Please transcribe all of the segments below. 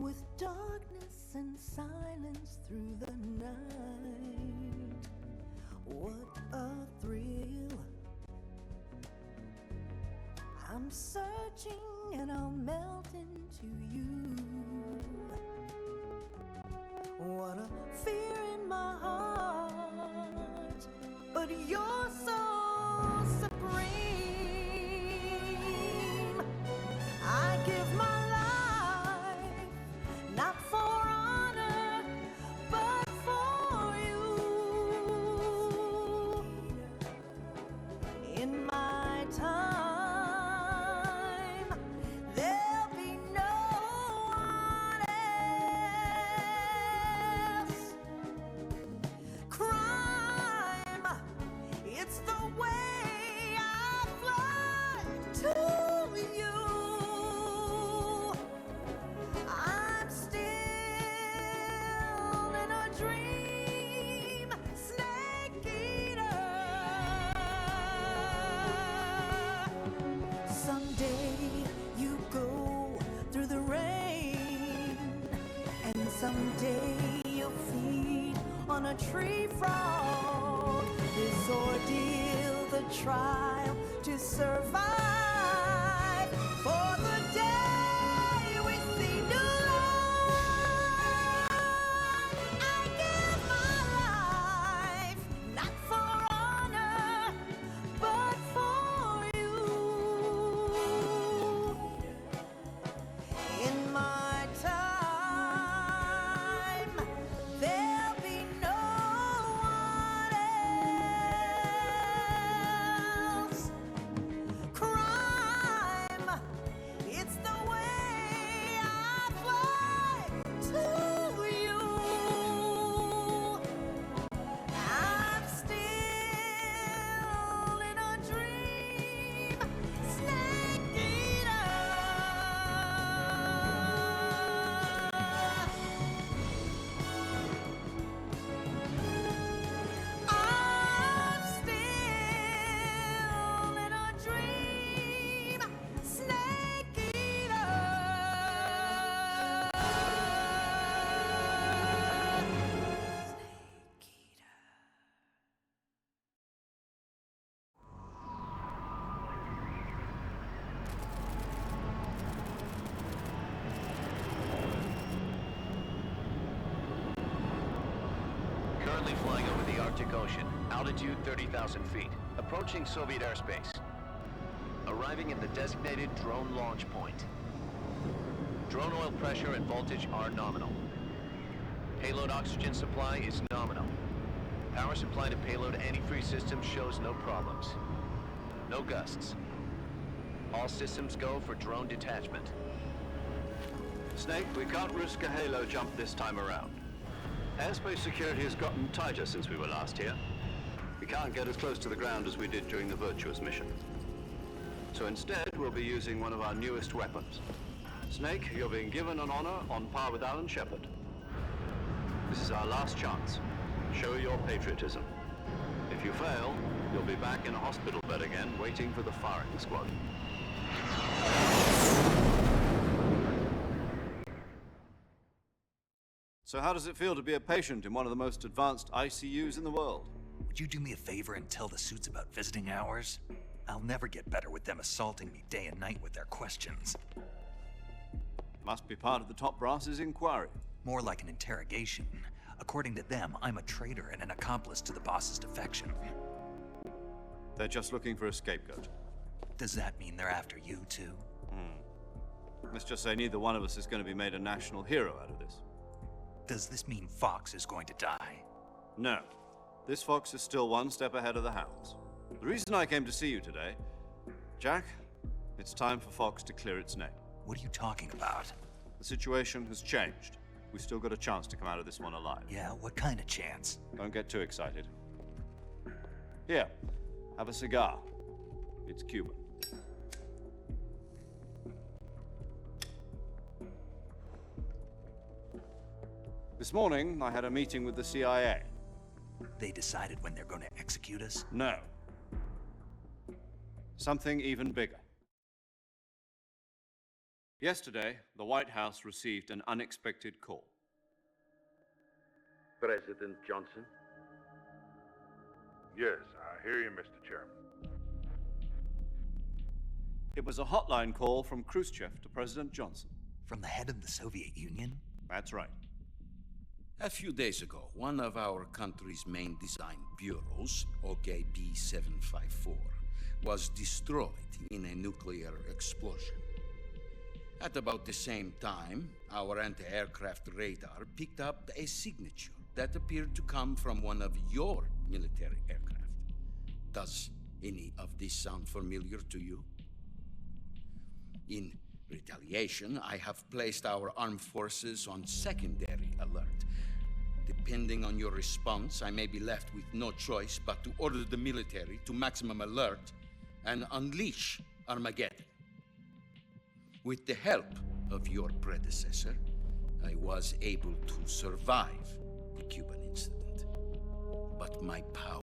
with darkness and silence through the night. What a thrill. I'm searching and I'll melt into you. What a fear in my heart, but you're so supreme. I give my life, not for honor, but for you. In my time, there'll be no one else. Crime, it's the way I fly to you. I'm still in a dream, snake eater. Someday you go through the rain, and someday you'll feed on a tree frog. This ordeal, the trial to survive, for the day we see new light. I give my life, not for honor, but for you. In my time, there'll be no one else. Crime, it's the way I fly to you. I'm still in a dream, snake eater. I'm still in a dream, snake eater. Snake eater. Currently flying over the Arctic Ocean, altitude 30,000 feet, approaching Soviet airspace. Arriving at the designated drone launch point. Drone oil pressure and voltage are nominal. Payload oxygen supply is nominal. Power supply to payload antifreeze system shows no problems. No gusts. All systems go for drone detachment. Snake, we can't risk a halo jump this time around. Airspace security has gotten tighter since we were last here. We can't get as close to the ground as we did during the Virtuous mission. So instead, we'll be using one of our newest weapons. Snake, you're being given an honor on par with Alan Shepard. This is our last chance. Show your patriotism. If you fail, you'll be back in a hospital bed again, waiting for the firing squad. So how does it feel to be a patient in one of the most advanced ICUs in the world? Would you do me a favor and tell the suits about visiting hours? I'll never get better with them assaulting me day and night with their questions. Must be part of the top brass's inquiry. More like an interrogation. According to them, I'm a traitor and an accomplice to the boss's defection. They're just looking for a scapegoat. Does that mean they're after you too? Let's just say neither one of us is going to be made a national hero out of this. Does this mean Fox is going to die? No. This fox is still one step ahead of the hounds. The reason I came to see you today, Jack, it's time for Fox to clear its name. What are you talking about? The situation has changed. We've still got a chance to come out of this one alive. Yeah, what kind of chance? Don't get too excited. Here, have a cigar. It's Cuban. This morning, I had a meeting with the CIA. They decided when they're going to execute us? No. Something even bigger. Yesterday, the White House received an unexpected call. President Johnson? Yes, I hear you, Mr. Chairman. It was a hotline call from Khrushchev to President Johnson. From the head of the Soviet Union? That's right. A few days ago, one of our country's main design bureaus, OKB 754, was destroyed in a nuclear explosion. At about the same time, our anti-aircraft radar picked up a signature that appeared to come from one of your military aircraft. Does any of this sound familiar to you? In retaliation, I have placed our armed forces on secondary alert. Depending on your response, I may be left with no choice but to order the military to maximum alert and unleash Armageddon. With the help of your predecessor, I was able to survive the Cuban incident. But my power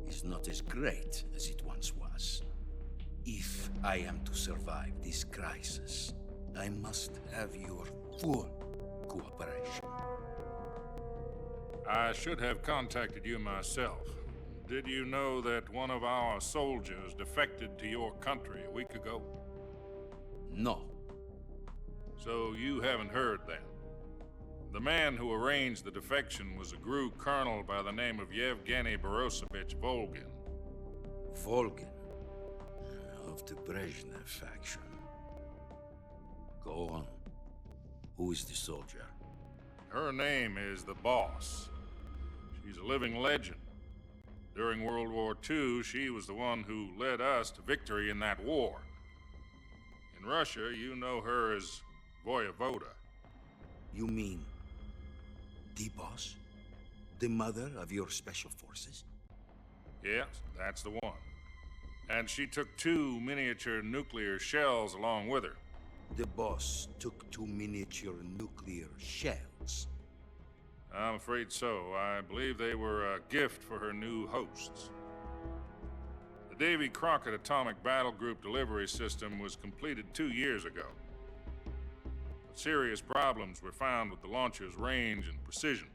is not as great as it once was. If I am to survive this crisis, I must have your full cooperation. I should have contacted you myself. Did you know that one of our soldiers defected to your country a week ago? No. So you haven't heard then. The man who arranged the defection was a GRU colonel by the name of Yevgeny Borosovich Volgin. Volgin, of the Brezhnev faction. Go on. Who is the soldier? Her name is the Boss. She's a living legend. During World War II, she was the one who led us to victory in that war. In Russia, you know her as Voyevoda. You mean the boss? The mother of your special forces? Yes, that's the one. And she took 2 miniature nuclear shells along with her. The boss took 2 miniature nuclear shells. I'm afraid so. I believe they were a gift for her new hosts. The Davy Crockett Atomic Battle Group delivery system was completed 2 years ago. But serious problems were found with the launcher's range and precision.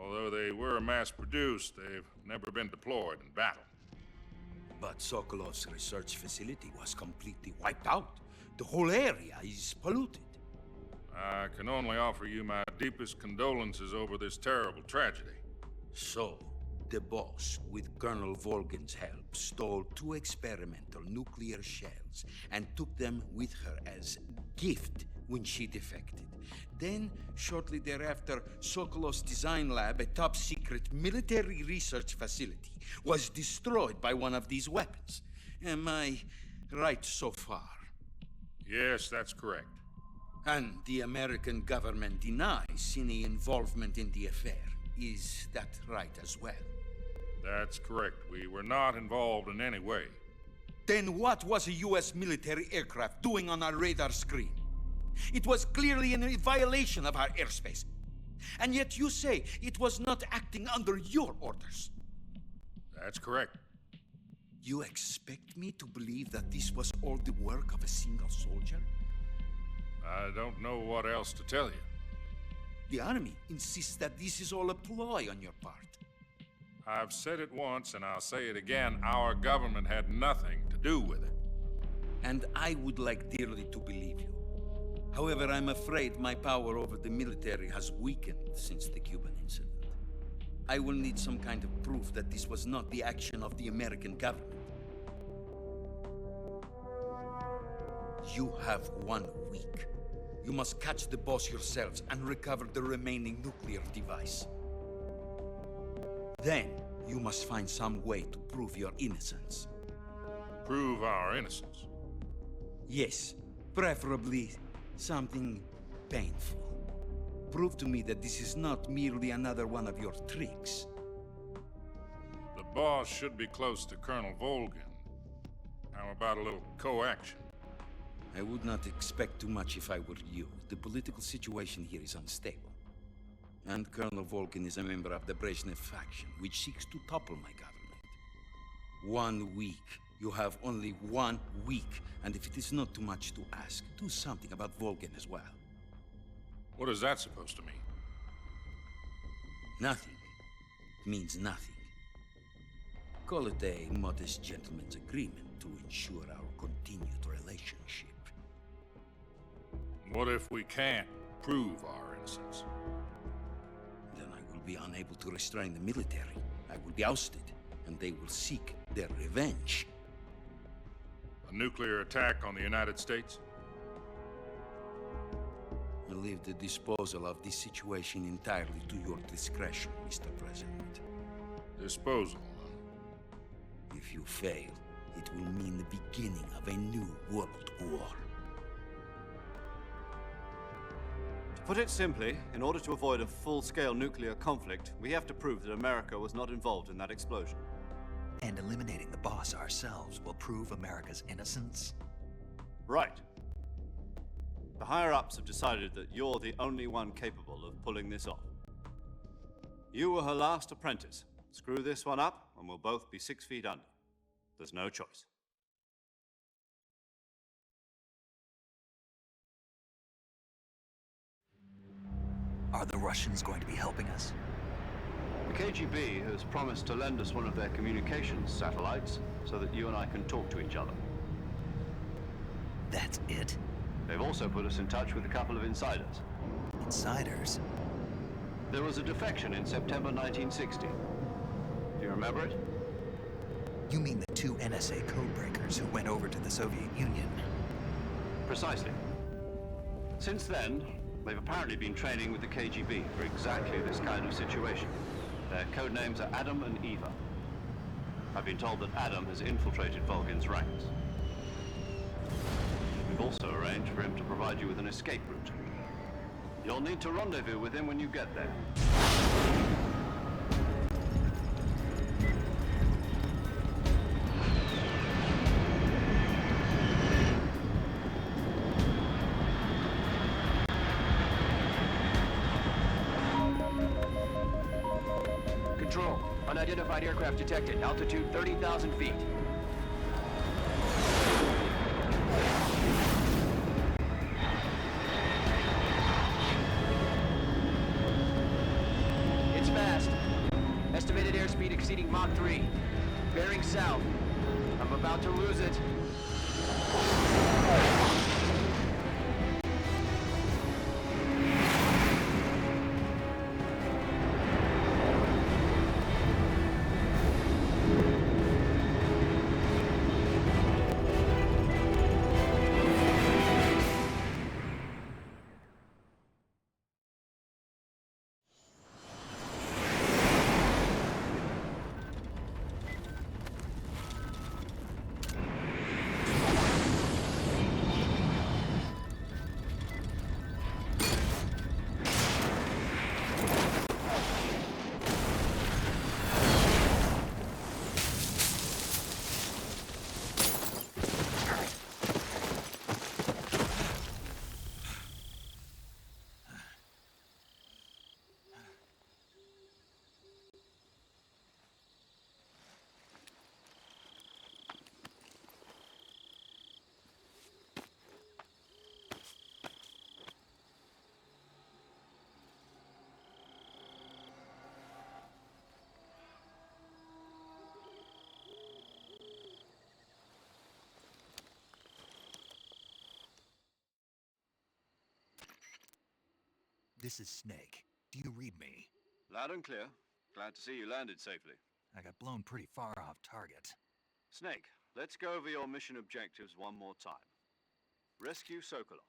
Although they were mass-produced, they've never been deployed in battle. But Sokolov's research facility was completely wiped out. The whole area is polluted. I can only offer you my deepest condolences over this terrible tragedy. So, the boss, with Colonel Volgin's help, stole 2 experimental nuclear shells and took them with her as gift when she defected. Then, shortly thereafter, Sokolov's design lab, a top-secret military research facility, was destroyed by one of these weapons. Am I right so far? Yes, that's correct. And the American government denies any involvement in the affair. Is that right as well? That's correct. We were not involved in any way. Then what was a U.S. military aircraft doing on our radar screen? It was clearly in violation of our airspace. And yet you say it was not acting under your orders. That's correct. You expect me to believe that this was all the work of a single soldier? I don't know what else to tell you. The army insists that this is all a ploy on your part. I've said it once and I'll say it again. Our government had nothing to do with it. And I would like dearly to believe you. However, I'm afraid my power over the military has weakened since the Cuban incident. I will need some kind of proof that this was not the action of the American government. You have 1 week. You must catch the boss yourselves and recover the remaining nuclear device. Then, you must find some way to prove your innocence. Prove our innocence. Yes, preferably something painful. Prove to me that this is not merely another one of your tricks. The boss should be close to Colonel Volgin. How about a little co-action? I would not expect too much if I were you. The political situation here is unstable. And Colonel Volgin is a member of the Brezhnev faction, which seeks to topple my government. 1 week, You have only 1 week, and if it is not too much to ask, do something about Volgin as well. What is that supposed to mean? Nothing. It means nothing. Call it a modest gentleman's agreement to ensure our continued relationship. What if we can't prove our innocence? Then I will be unable to restrain the military. I will be ousted, and they will seek their revenge. A nuclear attack on the United States? I leave the disposal of this situation entirely to your discretion, Mr. President. Disposal, huh? If you fail, it will mean the beginning of a new world war. To put it simply, in order to avoid a full-scale nuclear conflict, we have to prove that America was not involved in that explosion. And eliminating the boss ourselves will prove America's innocence? Right. The higher-ups have decided that you're the only one capable of pulling this off. You were her last apprentice. Screw this one up, and we'll both be 6 feet under. There's no choice. Are the Russians going to be helping us? The KGB has promised to lend us one of their communications satellites so that you and I can talk to each other. That's it? They've also put us in touch with a couple of insiders. Insiders? There was a defection in September 1960. Do you remember it? You mean the 2 NSA codebreakers who went over to the Soviet Union? Precisely. Since then, they've apparently been training with the KGB for exactly this kind of situation. Their code names are Adam and Eva. I've been told that Adam has infiltrated Volgin's ranks. We've also arranged for him to provide you with an escape route. You'll need to rendezvous with him when you get there. Control. Unidentified aircraft detected. Altitude 30,000 feet. It's fast. Estimated airspeed exceeding Mach 3. Bearing south. I'm about to lose it. This is Snake. Do you read me? Loud and clear. Glad to see you landed safely. I got blown pretty far off target. Snake, let's go over your mission objectives one more time. Rescue Sokolov.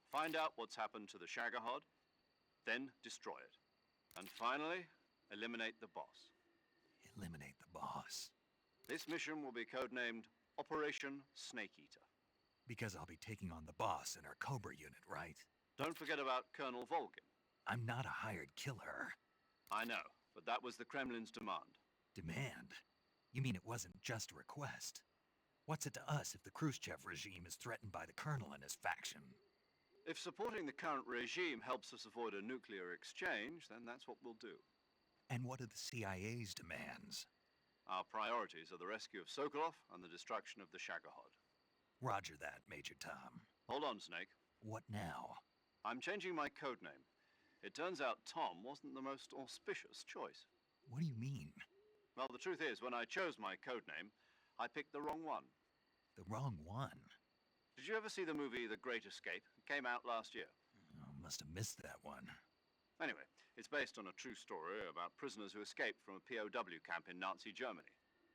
Find out what's happened to the Shagohod, then destroy it. And finally, eliminate the boss. Eliminate the boss. This mission will be codenamed Operation Snake Eater. Because I'll be taking on the boss in our Cobra unit, right? Don't forget about Colonel Volgin. I'm not a hired killer. I know, but that was the Kremlin's demand. Demand? You mean it wasn't just a request? What's it to us if the Khrushchev regime is threatened by the Colonel and his faction? If supporting the current regime helps us avoid a nuclear exchange, then that's what we'll do. And what are the CIA's demands? Our priorities are the rescue of Sokolov and the destruction of the Shagohod. Roger that, Major Tom. Hold on, Snake. What now? I'm changing my code name. It turns out Tom wasn't the most auspicious choice. What do you mean? Well, the truth is, when I chose my code name, I picked the wrong one. The wrong one? Did you ever see the movie The Great Escape? It came out last year. Oh, must have missed that one. Anyway, it's based on a true story about prisoners who escaped from a POW camp in Nazi Germany.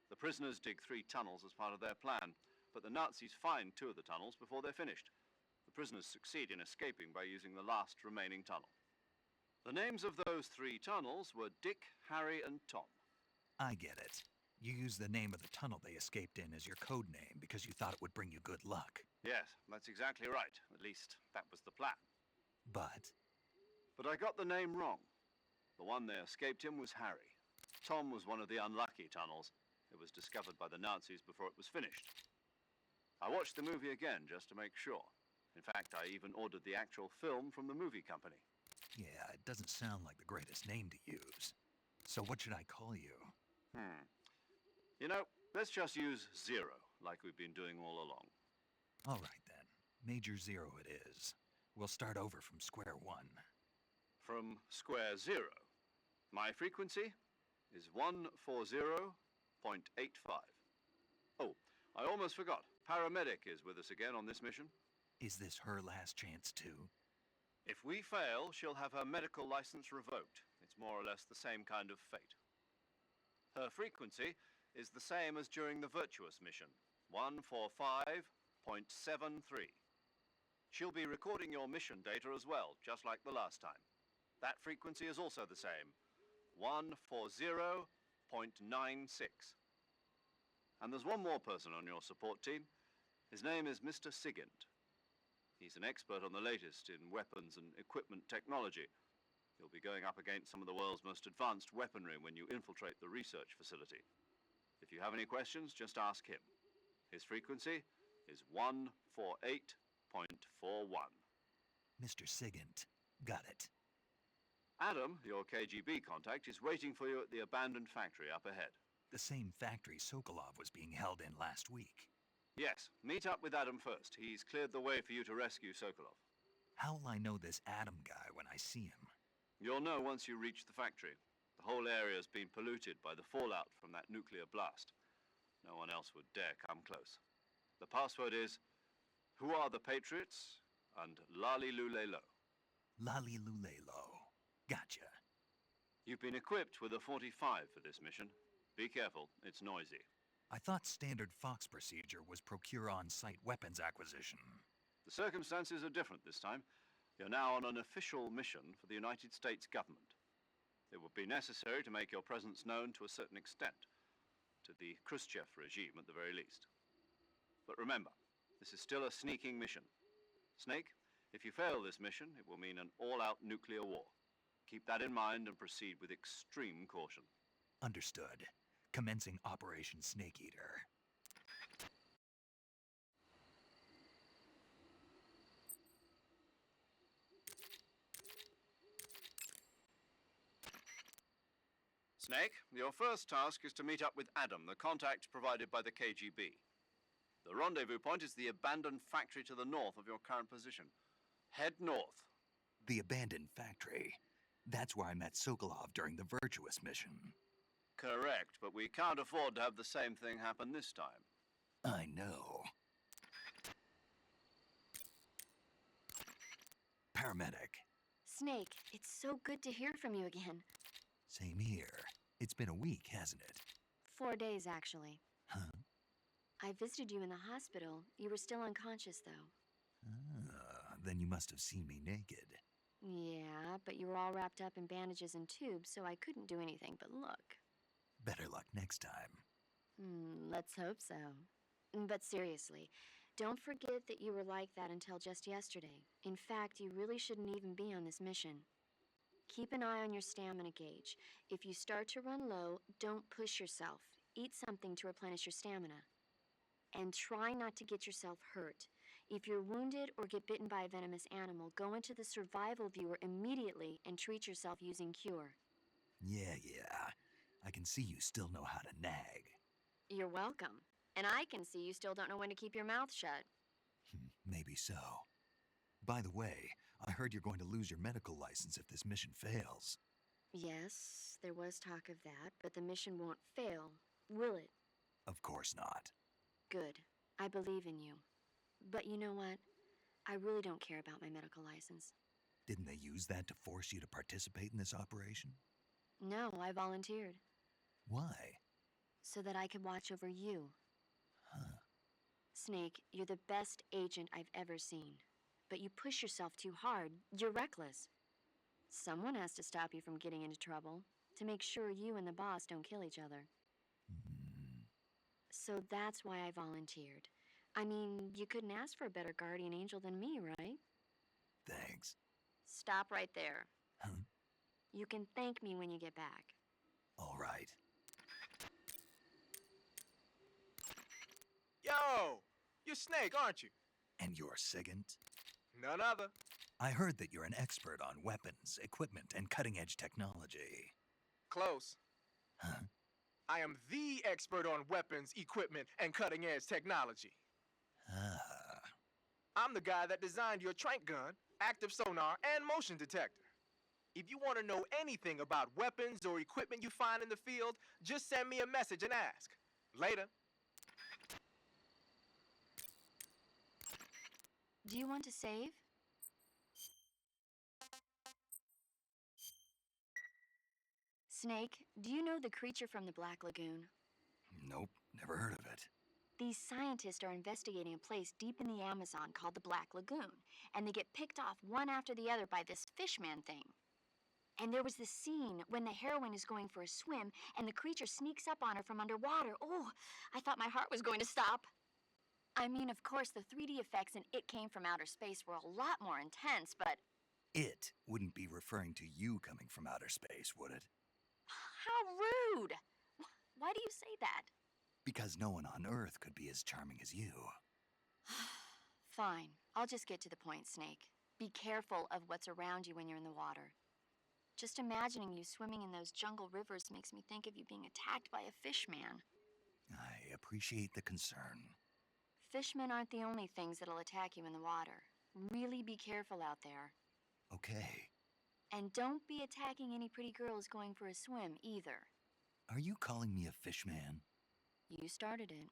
The prisoners dig 3 tunnels as part of their plan, but the Nazis find 2 of the tunnels before they're finished. The prisoners succeed in escaping by using the last remaining tunnel. The names of those 3 tunnels were Dick, Harry, and Tom. I get it. You used the name of the tunnel they escaped in as your code name because you thought it would bring you good luck. Yes, that's exactly right. At least, that was the plan. But But I got the name wrong. The one they escaped in was Harry. Tom was one of the unlucky tunnels. It was discovered by the Nazis before it was finished. I watched the movie again just to make sure. In fact, I even ordered the actual film from the movie company. yeah, it doesn't sound like the greatest name to use. So what should I call you? You know, let's just use Zero, like we've been doing all along. All right then. Major Zero it is. We'll start over from square one. From square 0. My frequency is 140.85. Oh, I almost forgot. Paramedic is with us again on this mission. Is this her last chance too? If we fail, she'll have her medical license revoked. It's more or less the same kind of fate. Her frequency is the same as during the Virtuous mission, 145.73. She'll be recording your mission data as well, just like the last time. That frequency is also the same, 140.96. And there's one more person on your support team. His name is Mr. Sigint. He's an expert on the latest in weapons and equipment technology. You'll be going up against some of the world's most advanced weaponry when you infiltrate the research facility. If you have any questions, just ask him. His frequency is 148.41. Mr. Sigint. Got it. Adam, your KGB contact, is waiting for you at the abandoned factory up ahead. The same factory Sokolov was being held in last week. Yes, meet up with Adam first. He's cleared the way for you to rescue Sokolov. How will I know this Adam guy when I see him? You'll know once you reach the factory. The whole area's been polluted by the fallout from that nuclear blast. No one else would dare come close. The password is, "Who are the Patriots?" and "Lali Lulelo." Lali Lulelo. Gotcha. You've been equipped with a 45 for this mission. Be careful, it's noisy. I thought standard Fox procedure was procure on-site weapons acquisition. The circumstances are different this time. You're now on an official mission for the United States government. It would be necessary to make your presence known to a certain extent, to the Khrushchev regime at the very least. But remember, this is still a sneaking mission. Snake, if you fail this mission, it will mean an all-out nuclear war. Keep that in mind and proceed with extreme caution. Understood. Commencing Operation Snake Eater. Snake, your first task is to meet up with Adam, the contact provided by the KGB. The rendezvous point is the abandoned factory to the north of your current position. Head north. The abandoned factory. That's where I met Sokolov during the Virtuous mission. Correct, but we can't afford to have the same thing happen this time. I know. Paramedic. Snake, it's so good to hear from you again. Same here. It's been a week, hasn't it? 4 days, actually. Huh? I visited you in the hospital. You were still unconscious, though. Then you must have seen me naked. Yeah, but you were all wrapped up in bandages and tubes, so I couldn't do anything but look. Better luck next time. Let's hope so. But seriously, don't forget that you were like that until just yesterday. In fact, you really shouldn't even be on this mission. Keep an eye on your stamina gauge. If you start to run low, don't push yourself. Eat something to replenish your stamina. And try not to get yourself hurt. If you're wounded or get bitten by a venomous animal, go into the survival viewer immediately and treat yourself using Cure. Yeah. I can see you still know how to nag. You're welcome. And I can see you still don't know when to keep your mouth shut. Maybe so. By the way, I heard you're going to lose your medical license if this mission fails. Yes, there was talk of that, but the mission won't fail, will it? Of course not. Good. I believe in you. But you know what? I really don't care about my medical license. Didn't they use that to force you to participate in this operation? No, I volunteered. Why? So that I could watch over you. Huh. Snake, you're the best agent I've ever seen. But you push yourself too hard. You're reckless. Someone has to stop you from getting into trouble, to make sure you and the boss don't kill each other. So that's why I volunteered. I mean, you couldn't ask for a better guardian angel than me, right? Thanks. Stop right there. Huh? You can thank me when you get back. All right. Yo! You're Snake, aren't you? And you're Sigint? None other. I heard that you're an expert on weapons, equipment, and cutting-edge technology. Close. Huh? I am the expert on weapons, equipment, and cutting-edge technology. Ah. I'm the guy that designed your trank gun, active sonar, and motion detector. If you want to know anything about weapons or equipment you find in the field, just send me a message and ask. Later. Do you want to save? Snake, do you know the creature from the Black Lagoon? Nope, never heard of it. These scientists are investigating a place deep in the Amazon called the Black Lagoon, and they get picked off one after the other by this fishman thing. And there was this scene when the heroine is going for a swim, and the creature sneaks up on her from underwater. Oh, I thought my heart was going to stop. I mean, of course, the 3D effects in It Came from Outer Space were a lot more intense, but... It wouldn't be referring to you coming from outer space, would it? How rude! Why do you say that? Because no one on Earth could be as charming as you. Fine. I'll just get to the point, Snake. Be careful of what's around you when you're in the water. Just imagining you swimming in those jungle rivers makes me think of you being attacked by a fishman. I appreciate the concern. Fishmen aren't the only things that'll attack you in the water. Really be careful out there. Okay. And don't be attacking any pretty girls going for a swim, either. Are you calling me a fishman? You started it.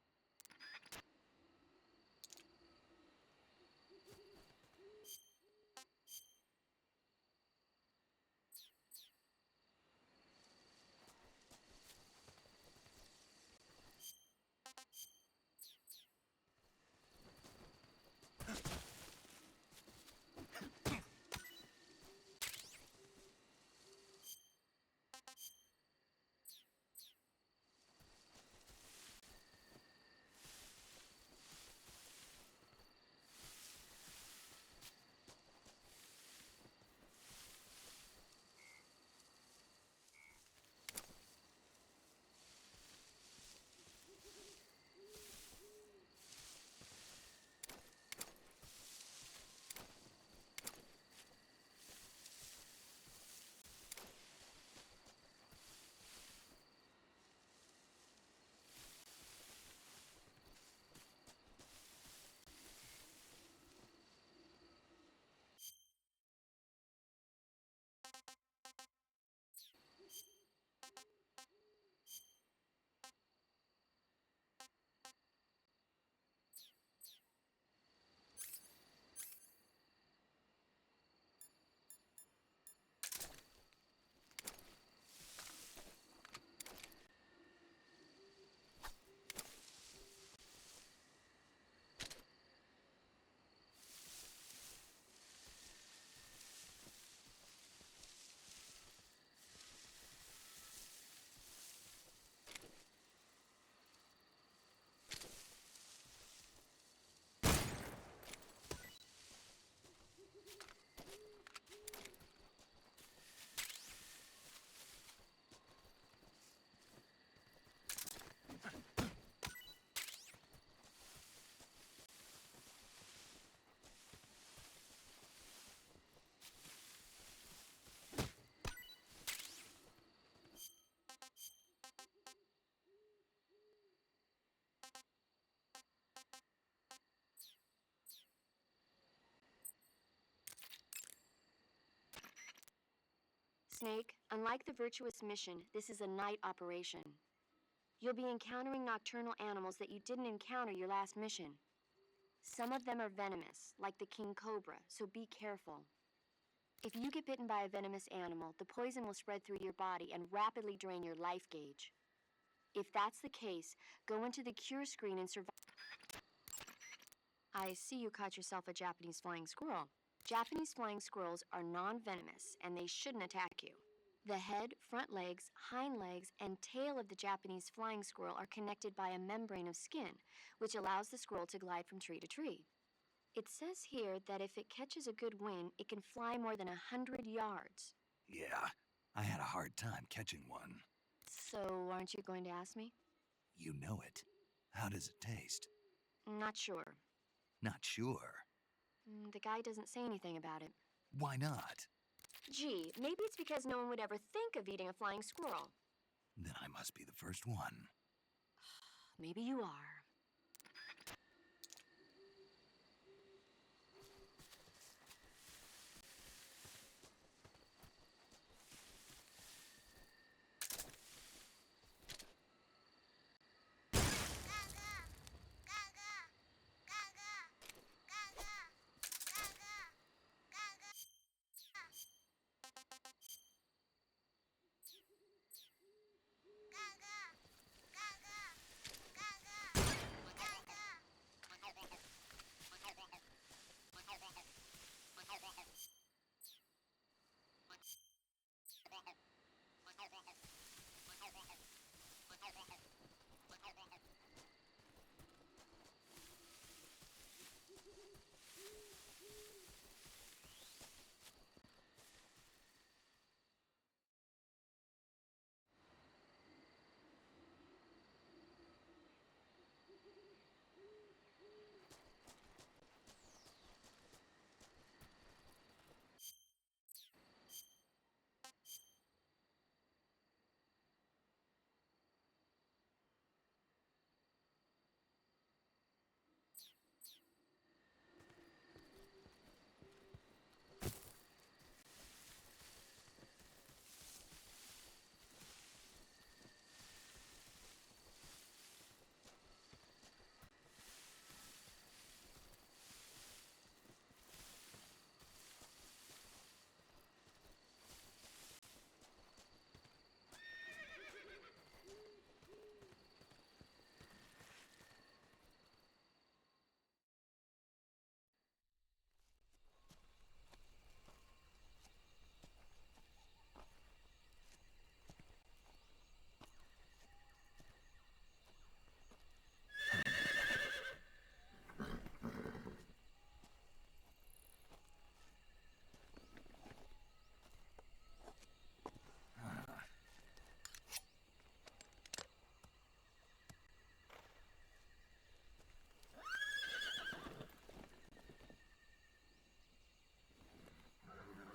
Snake, unlike the Virtuous mission, this is a night operation. You'll be encountering nocturnal animals that you didn't encounter your last mission. Some of them are venomous, like the king cobra, so be careful. If you get bitten by a venomous animal, the poison will spread through your body and rapidly drain your life gauge. If that's the case, go into the cure screen and survive. I see you caught yourself a Japanese flying squirrel. Japanese flying squirrels are non-venomous, and they shouldn't attack you. The head, front legs, hind legs, and tail of the Japanese flying squirrel are connected by a membrane of skin, which allows the squirrel to glide from tree to tree. It says here that if it catches a good wind, it can fly more than 100 yards. Yeah, I had a hard time catching one. So, aren't you going to ask me? You know it. How does it taste? Not sure. Not sure. The guy doesn't say anything about it. Why not? Gee, maybe it's because no one would ever think of eating a flying squirrel. Then I must be the first one. Maybe you are.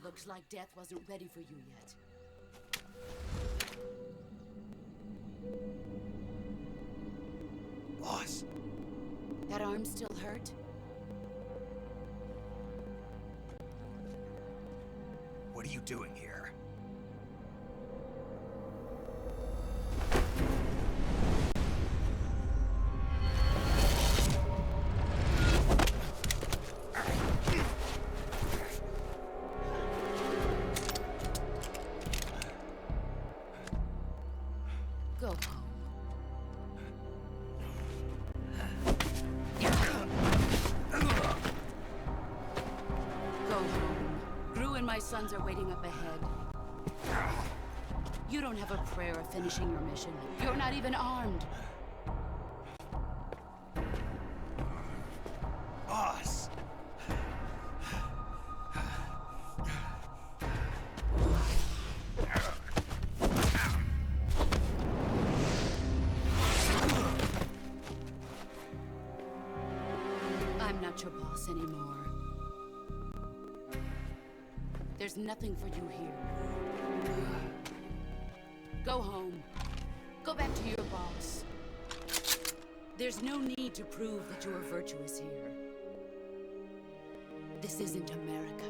Looks like death wasn't ready for you yet. Boss! That arm still hurt? What are you doing here? Go home. Go home. Gru and my sons are waiting up ahead. You don't have a prayer of finishing your mission. You're not even armed. Boss! I'm not your boss anymore. There's nothing for you here. Go home. Go back to your boss. There's no need to prove that you are virtuous here. This isn't America.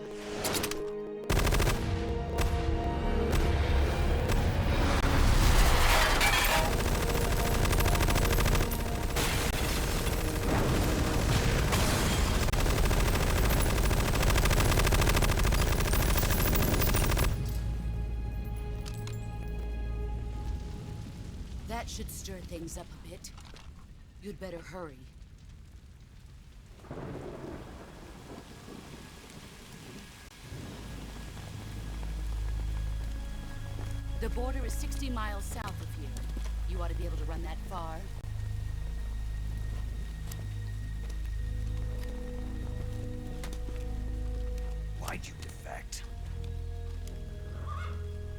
That should stir things up a bit. You'd better hurry. The border is 60 miles south of here. You ought to be able to run that far. Why'd you defect?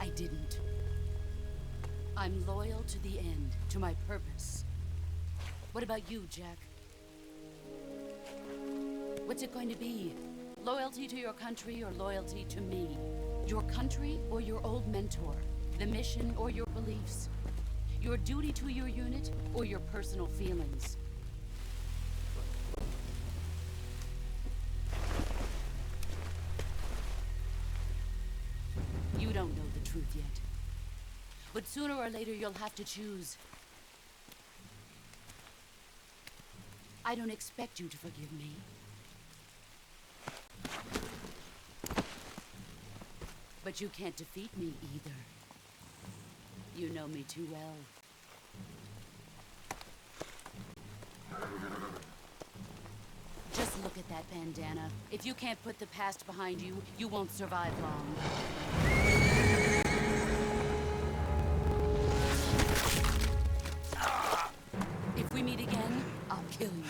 I didn't. I'm loyal to the end, to my purpose. What about you, Jack? What's it going to be? Loyalty to your country or loyalty to me? Your country or your old mentor? The mission or your beliefs? Your duty to your unit or your personal feelings? You don't know the truth yet. But sooner or later you'll have to choose. I don't expect you to forgive me. But you can't defeat me either. You know me too well. Just look at that bandana. If you can't put the past behind you, you won't survive long. If we meet again, I'll kill you.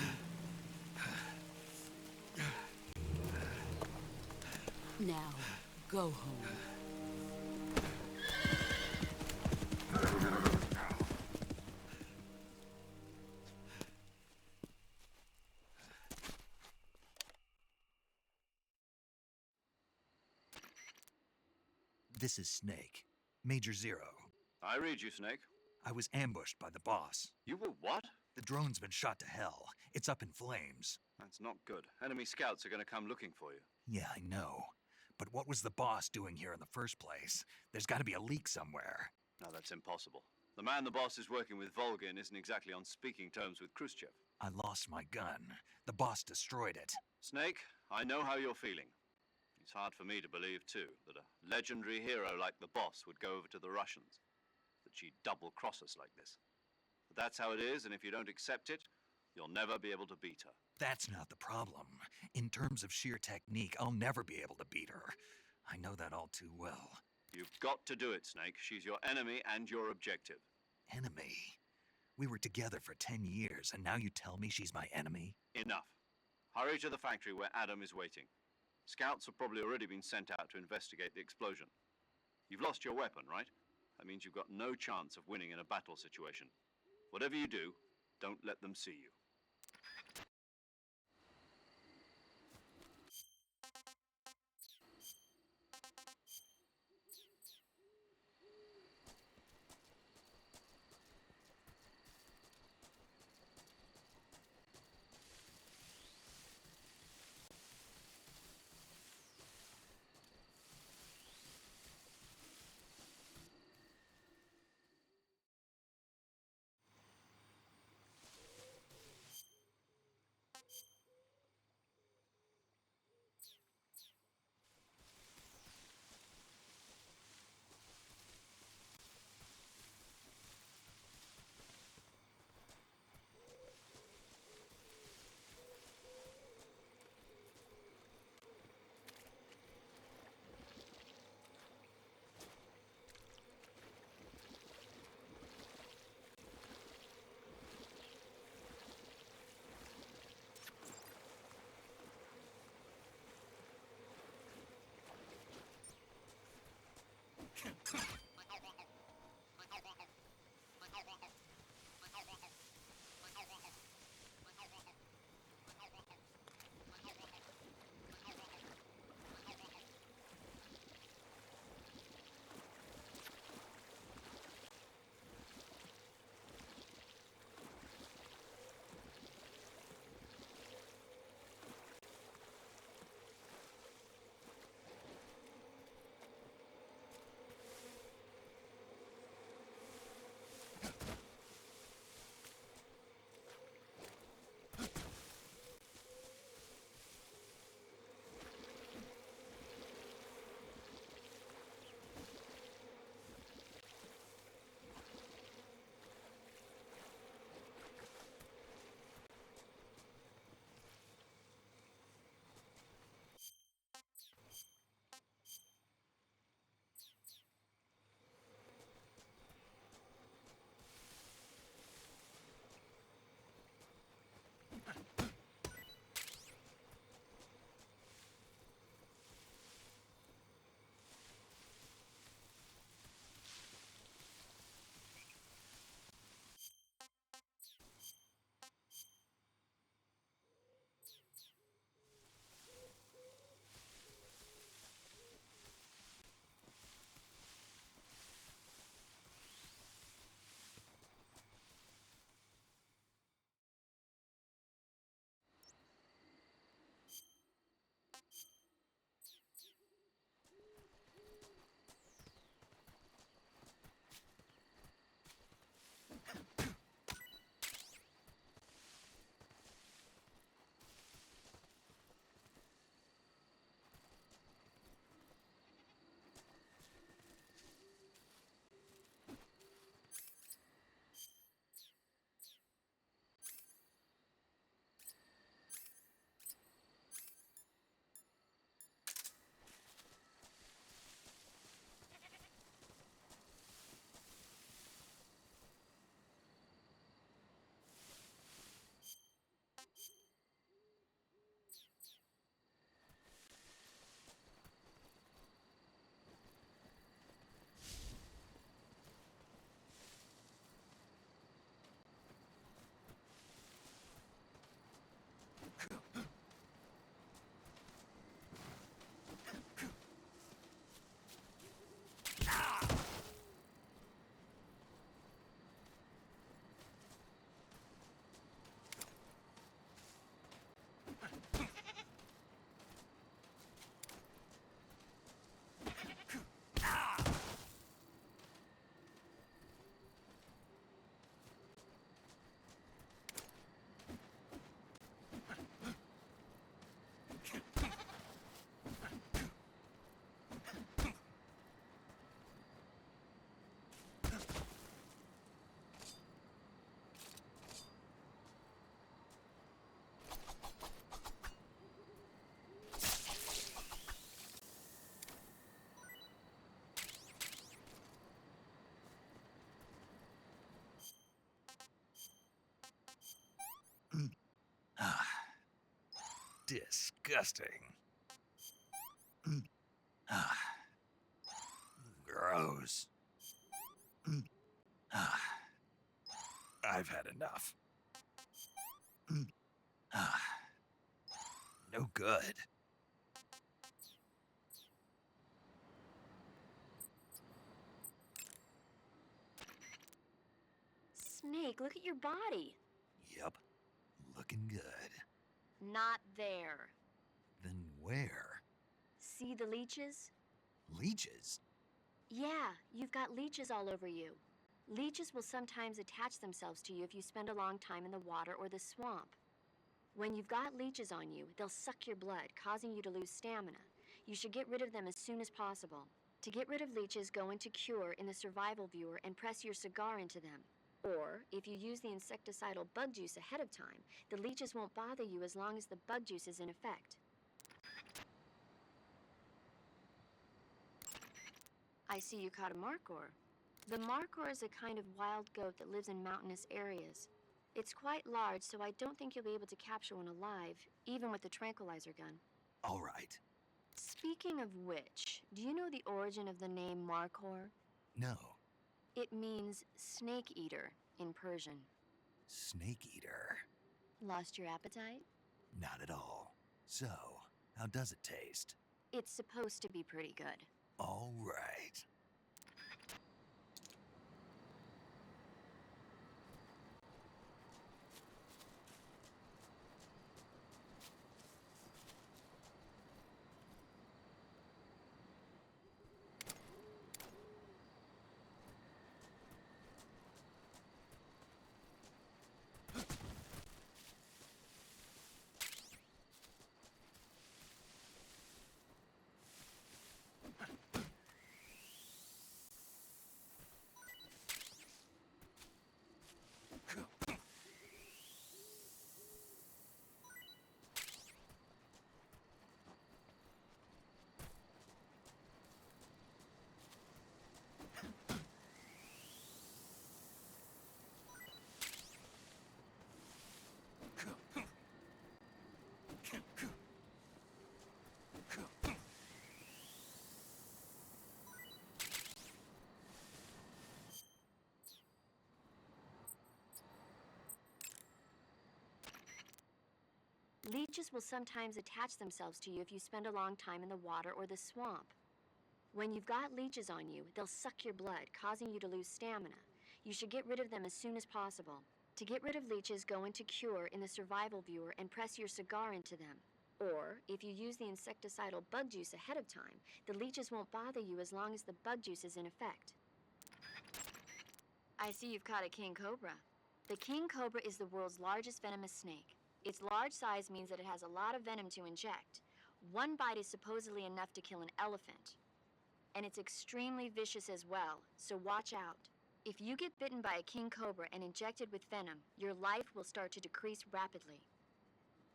Now, go home. This is Snake. Major Zero. I read you, Snake. I was ambushed by the boss. You were what? The drone's been shot to hell. It's up in flames. That's not good. Enemy scouts are going to come looking for you. Yeah, I know. But what was the boss doing here in the first place? There's got to be a leak somewhere. No, that's impossible. The man the boss is working with, Volgin, isn't exactly on speaking terms with Khrushchev. I lost my gun. The boss destroyed it. Snake, I know how you're feeling. It's hard for me to believe, too, that a legendary hero like the boss would go over to the Russians. That she'd double-cross us like this. But that's how it is, and if you don't accept it, you'll never be able to beat her. That's not the problem. In terms of sheer technique, I'll never be able to beat her. I know that all too well. You've got to do it, Snake. She's your enemy and your objective. Enemy? We were together for 10 years, and now you tell me she's my enemy? Enough. Hurry to the factory where Adam is waiting. Scouts have probably already been sent out to investigate the explosion. You've lost your weapon, right? That means you've got no chance of winning in a battle situation. Whatever you do, don't let them see you. Disgusting. Ah. Gross. Ah. I've had enough. Ah. No good. Snake, look at your body. Yep. Looking good. Not there. Then where? See the leeches? Leeches? Yeah, you've got leeches all over you. Leeches will sometimes attach themselves to you if you spend a long time in the water or the swamp. When you've got leeches on you, they'll suck your blood, causing you to lose stamina. You should get rid of them as soon as possible. To get rid of leeches, go into Cure in the survival viewer and press your cigar into them. Or, if you use the insecticidal bug juice ahead of time, the leeches won't bother you as long as the bug juice is in effect. I see you caught a markhor. The markhor is a kind of wild goat that lives in mountainous areas. It's quite large, so I don't think you'll be able to capture one alive, even with the tranquilizer gun. All right. Speaking of which, do you know the origin of the name markhor? No. It means snake eater in Persian. Snake eater. Lost your appetite? Not at all. So, how does it taste? It's supposed to be pretty good. All right. Leeches will sometimes attach themselves to you if you spend a long time in the water or the swamp. When you've got leeches on you, they'll suck your blood, causing you to lose stamina. You should get rid of them as soon as possible. To get rid of leeches, go into Cure in the survival viewer and press your cigar into them. Or, if you use the insecticidal bug juice ahead of time, the leeches won't bother you as long as the bug juice is in effect. I see you've caught a king cobra. The king cobra is the world's largest venomous snake. Its large size means that it has a lot of venom to inject. One bite is supposedly enough to kill an elephant. And it's extremely vicious as well, so watch out. If you get bitten by a king cobra and injected with venom, your life will start to decrease rapidly.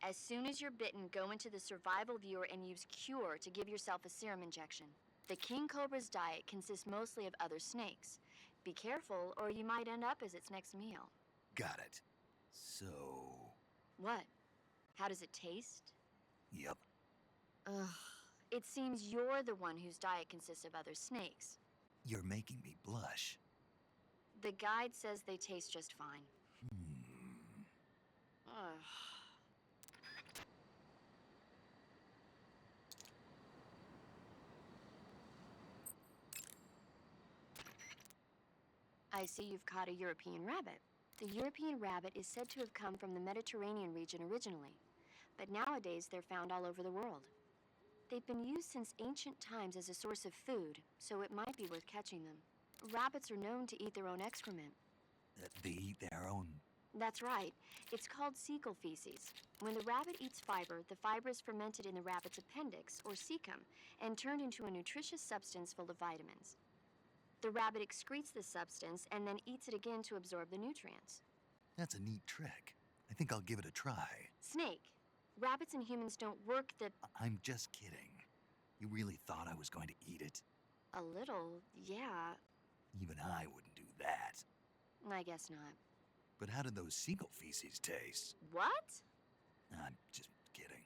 As soon as you're bitten, go into the survival viewer and use Cure to give yourself a serum injection. The king cobra's diet consists mostly of other snakes. Be careful, or you might end up as its next meal. Got it. So... What? How does it taste? Yep. Ugh. It seems you're the one whose diet consists of other snakes. You're making me blush. The guide says they taste just fine. Ugh. I see you've caught a European rabbit. The European rabbit is said to have come from the Mediterranean region originally, but nowadays they're found all over the world. They've been used since ancient times as a source of food, so it might be worth catching them. Rabbits are known to eat their own excrement. They eat their own... That's right. It's called cecal feces. When the rabbit eats fiber, the fiber is fermented in the rabbit's appendix, or cecum, and turned into a nutritious substance full of vitamins. The rabbit excretes this substance and then eats it again to absorb the nutrients. That's a neat trick. I think I'll give it a try. Snake, rabbits and humans don't work the... I'm just kidding. You really thought I was going to eat it? A little, yeah. Even I wouldn't do that. I guess not. But how did those seagull feces taste? What? I'm just kidding.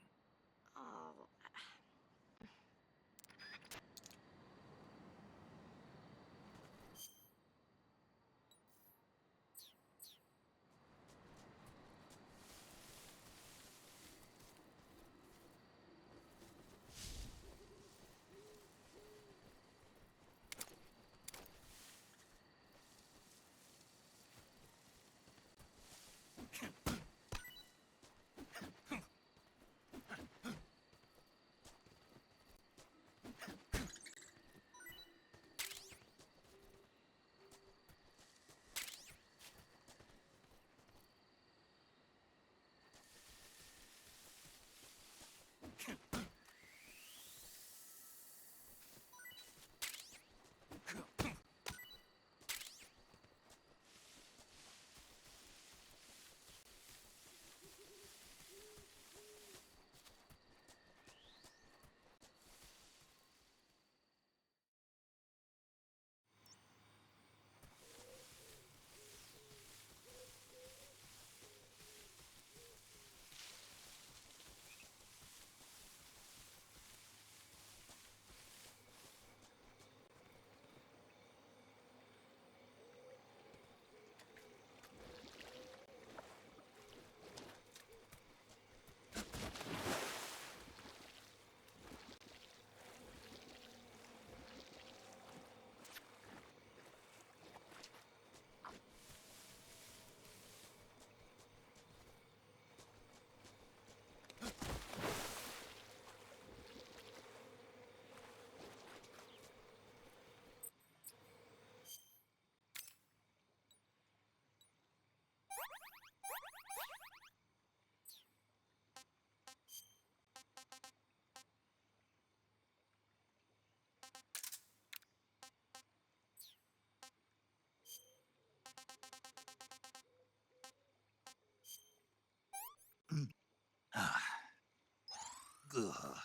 Ugh.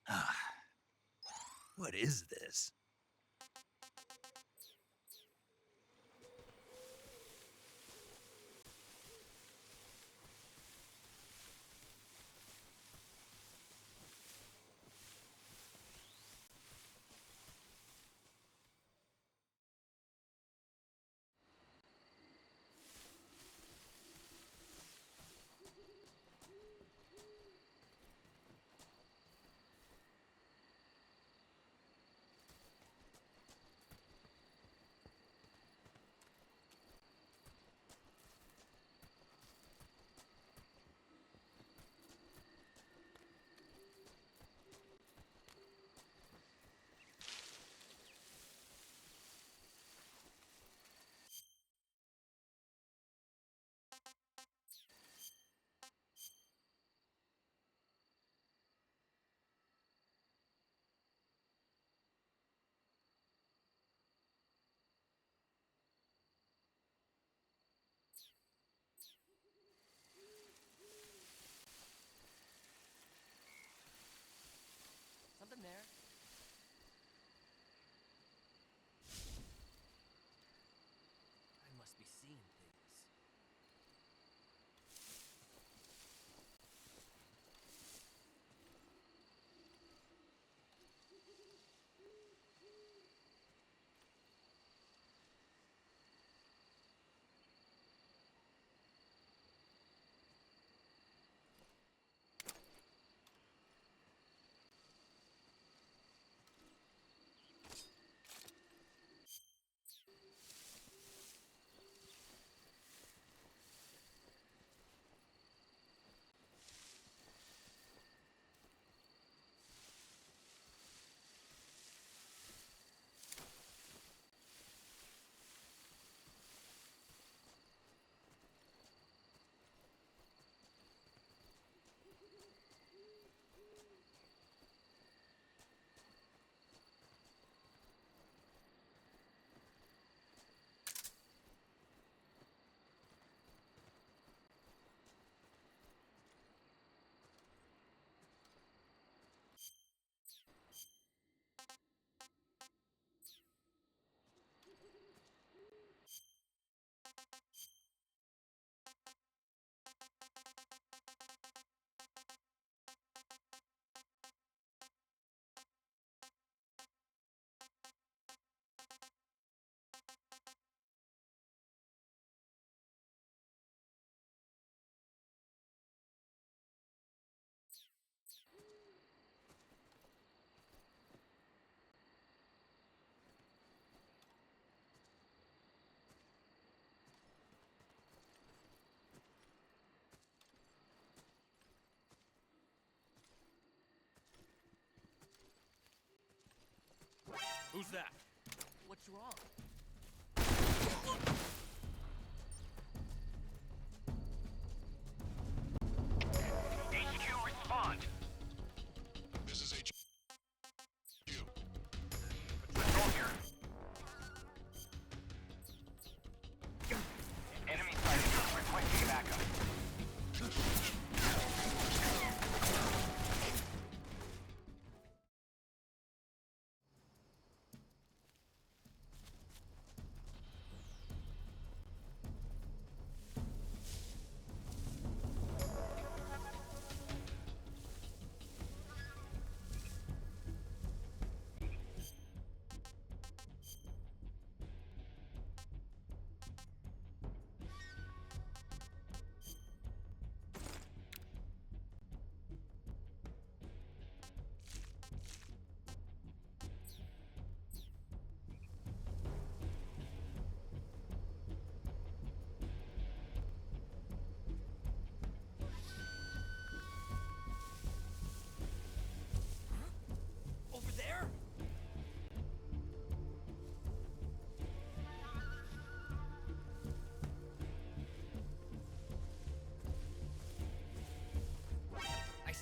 Ah. What is this? Something there. I must be seeing things. Who's that? What's wrong?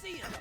see him.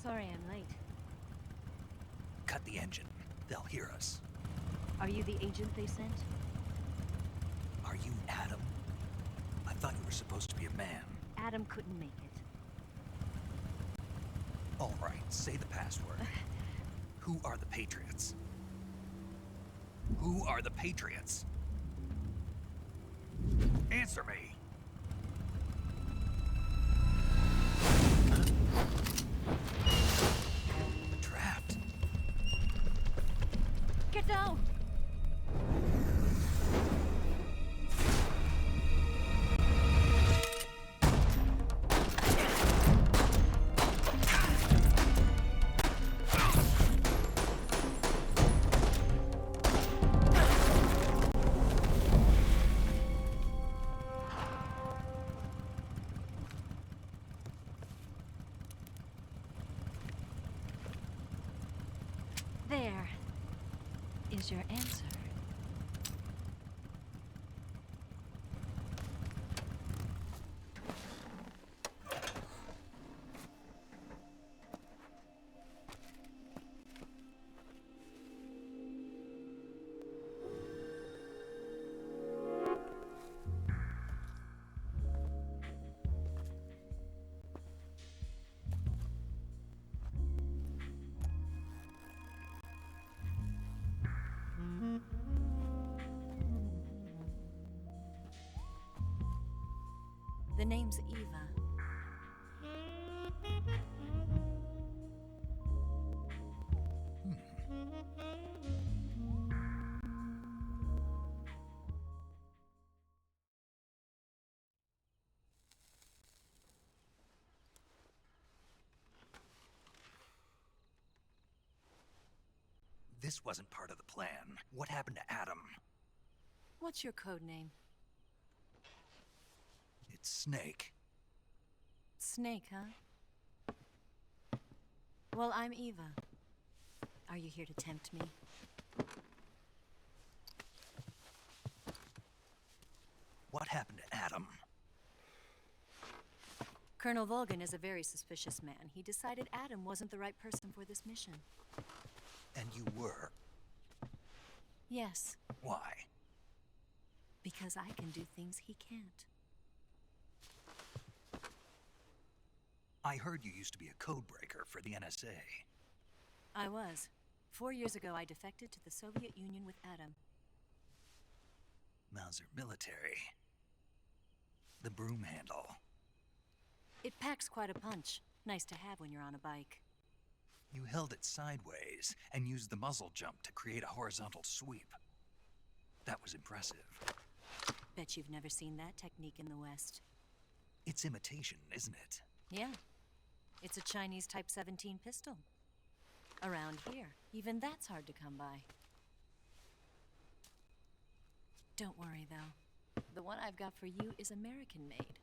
Sorry I'm late. Cut the engine. They'll hear us. Are you the agent they sent? Are you Adam? I thought you were supposed to be a man. Adam couldn't make it. All right, say the password. Who are the Patriots? Who are the Patriots? Answer me! Trapped. Get down! There is your answer. The name's Eva. This wasn't part of the plan. What happened to Adam? What's your code name? It's Snake. Snake, huh? Well, I'm Eva. Are you here to tempt me? What happened to Adam? Colonel Volgan is a very suspicious man. He decided Adam wasn't the right person for this mission. And you were? Yes, Why? because I can do things he can't. I heard you used to be a codebreaker for the NSA. I was. 4 years ago, I defected to the Soviet Union with Adam. Mauser military. The broom handle. It packs quite a punch. Nice to have when you're on a bike. You held it sideways and used the muzzle jump to create a horizontal sweep. That was impressive. Bet you've never seen that technique in the West. It's imitation, isn't it? Yeah. It's a Chinese Type 17 pistol. Around here, even that's hard to come by. Don't worry, though. The one I've got for you is American-made.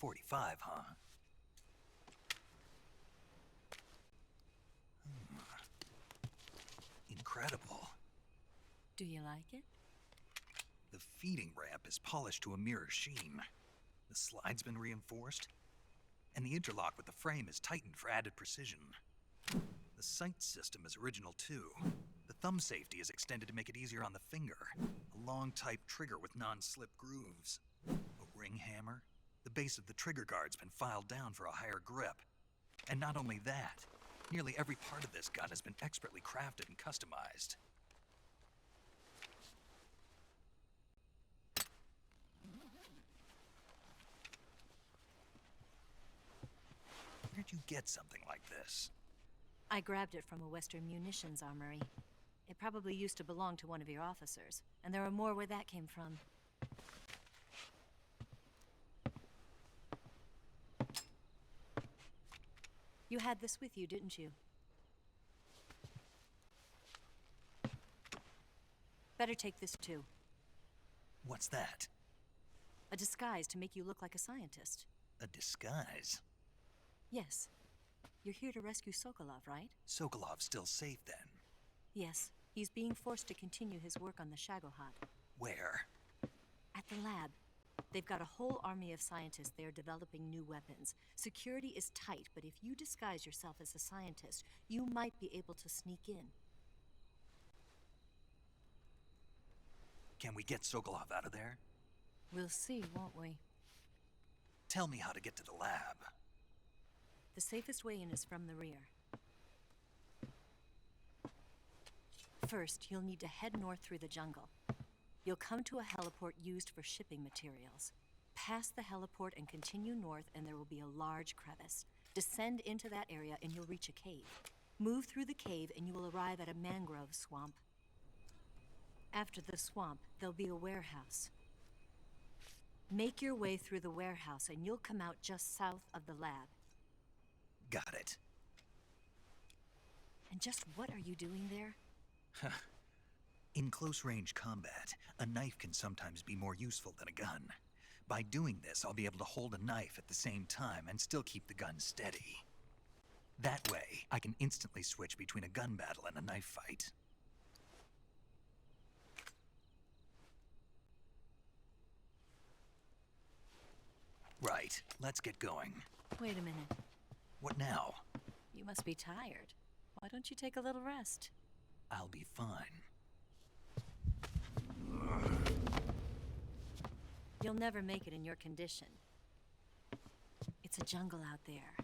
.45, huh? Incredible. Do you like it? The feeding ramp is polished to a mirror sheen. The slide's been reinforced, and the interlock with the frame is tightened for added precision. The sight system is original too. The thumb safety is extended to make it easier on the finger. A long type trigger with non-slip grooves. A ring hammer. The base of the trigger guard's been filed down for a higher grip. And not only that, nearly every part of this gun has been expertly crafted and customized. Where'd you get something like this? I grabbed it from a Western munitions armory. It probably used to belong to one of your officers, and there are more where that came from. You had this with you, didn't you? Better take this too. What's that? A disguise to make you look like a scientist. A disguise? Yes. You're here to rescue Sokolov, right? Sokolov's still safe then? Yes. He's being forced to continue his work on the Shagohod. Where? At the lab. They've got a whole army of scientists there developing new weapons. Security is tight, but if you disguise yourself as a scientist, you might be able to sneak in. Can we get Sokolov out of there? We'll see, won't we? Tell me how to get to the lab. The safest way in is from the rear. First, you'll need to head north through the jungle. You'll come to a heliport used for shipping materials. Pass the heliport and continue north, and there will be a large crevice. Descend into that area and you'll reach a cave. Move through the cave and you will arrive at a mangrove swamp. After the swamp, there'll be a warehouse. Make your way through the warehouse and you'll come out just south of the lab. Got it. And just what are you doing there? In close-range combat, a knife can sometimes be more useful than a gun. By doing this, I'll be able to hold a knife at the same time and still keep the gun steady. That way, I can instantly switch between a gun battle and a knife fight. Right, let's get going. Wait a minute. What now? You must be tired. Why don't you take a little rest? I'll be fine. You'll never make it in your condition. It's a jungle out there.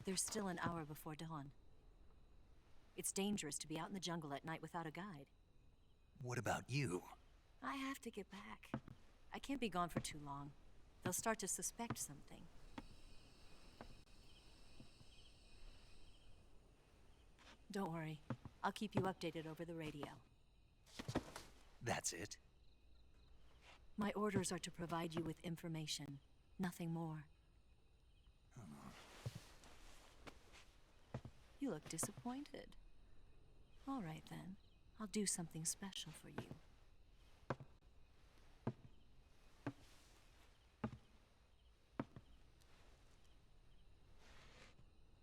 There's still an hour before dawn. It's dangerous to be out in the jungle at night without a guide. What about you? I have to get back. I can't be gone for too long. They'll start to suspect something. Don't worry. I'll keep you updated over the radio. That's it? My orders are to provide you with information, nothing more. You look disappointed. All right, then. I'll do something special for you.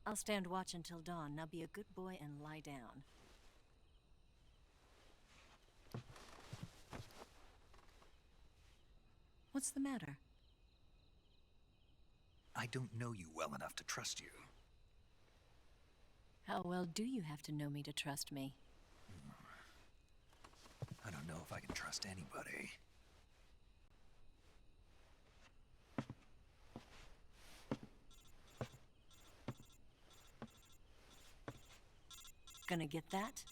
I'll stand watch until dawn. Now be a good boy and lie down. What's the matter? I don't know you well enough to trust you. How well do you have to know me to trust me? I don't know if I can trust anybody. Gonna get that?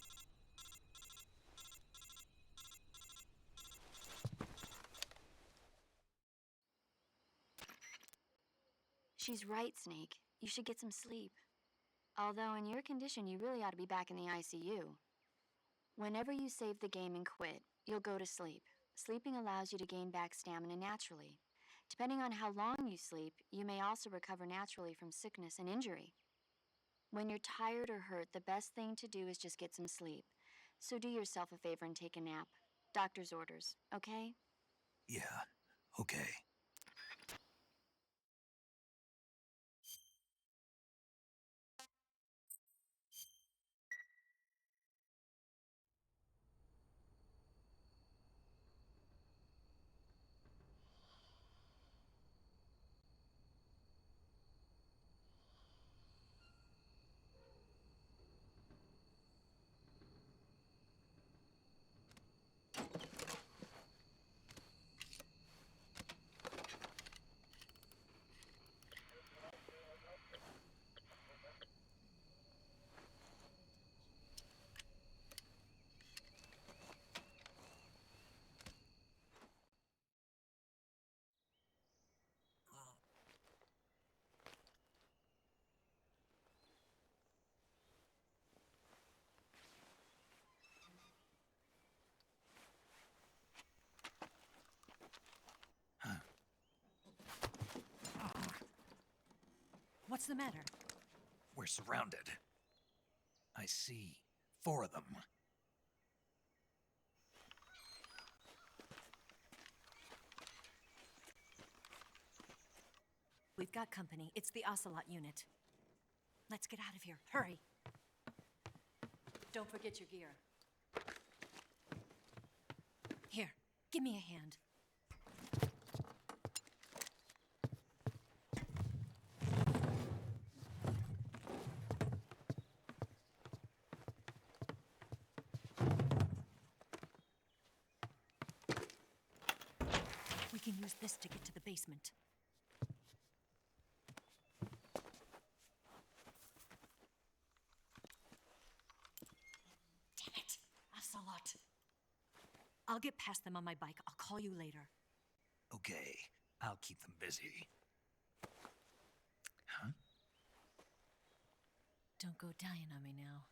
She's right, Snake. You should get some sleep. Although in your condition, you really ought to be back in the ICU. Whenever you save the game and quit, you'll go to sleep. Sleeping allows you to gain back stamina naturally. Depending on how long you sleep, you may also recover naturally from sickness and injury. When you're tired or hurt, the best thing to do is just get some sleep. So do yourself a favor and take a nap. Doctor's orders, okay? Yeah, okay. What's the matter? We're surrounded. I see 4 of them. We've got company. It's the Ocelot unit. Let's get out of here. Hurry. Don't forget your gear. Here, give me a hand. can use this to get to the basement. Damn it! Ocelot! I'll get past them on my bike. I'll call you later. Okay, I'll keep them busy. Huh? Don't go dying on me now.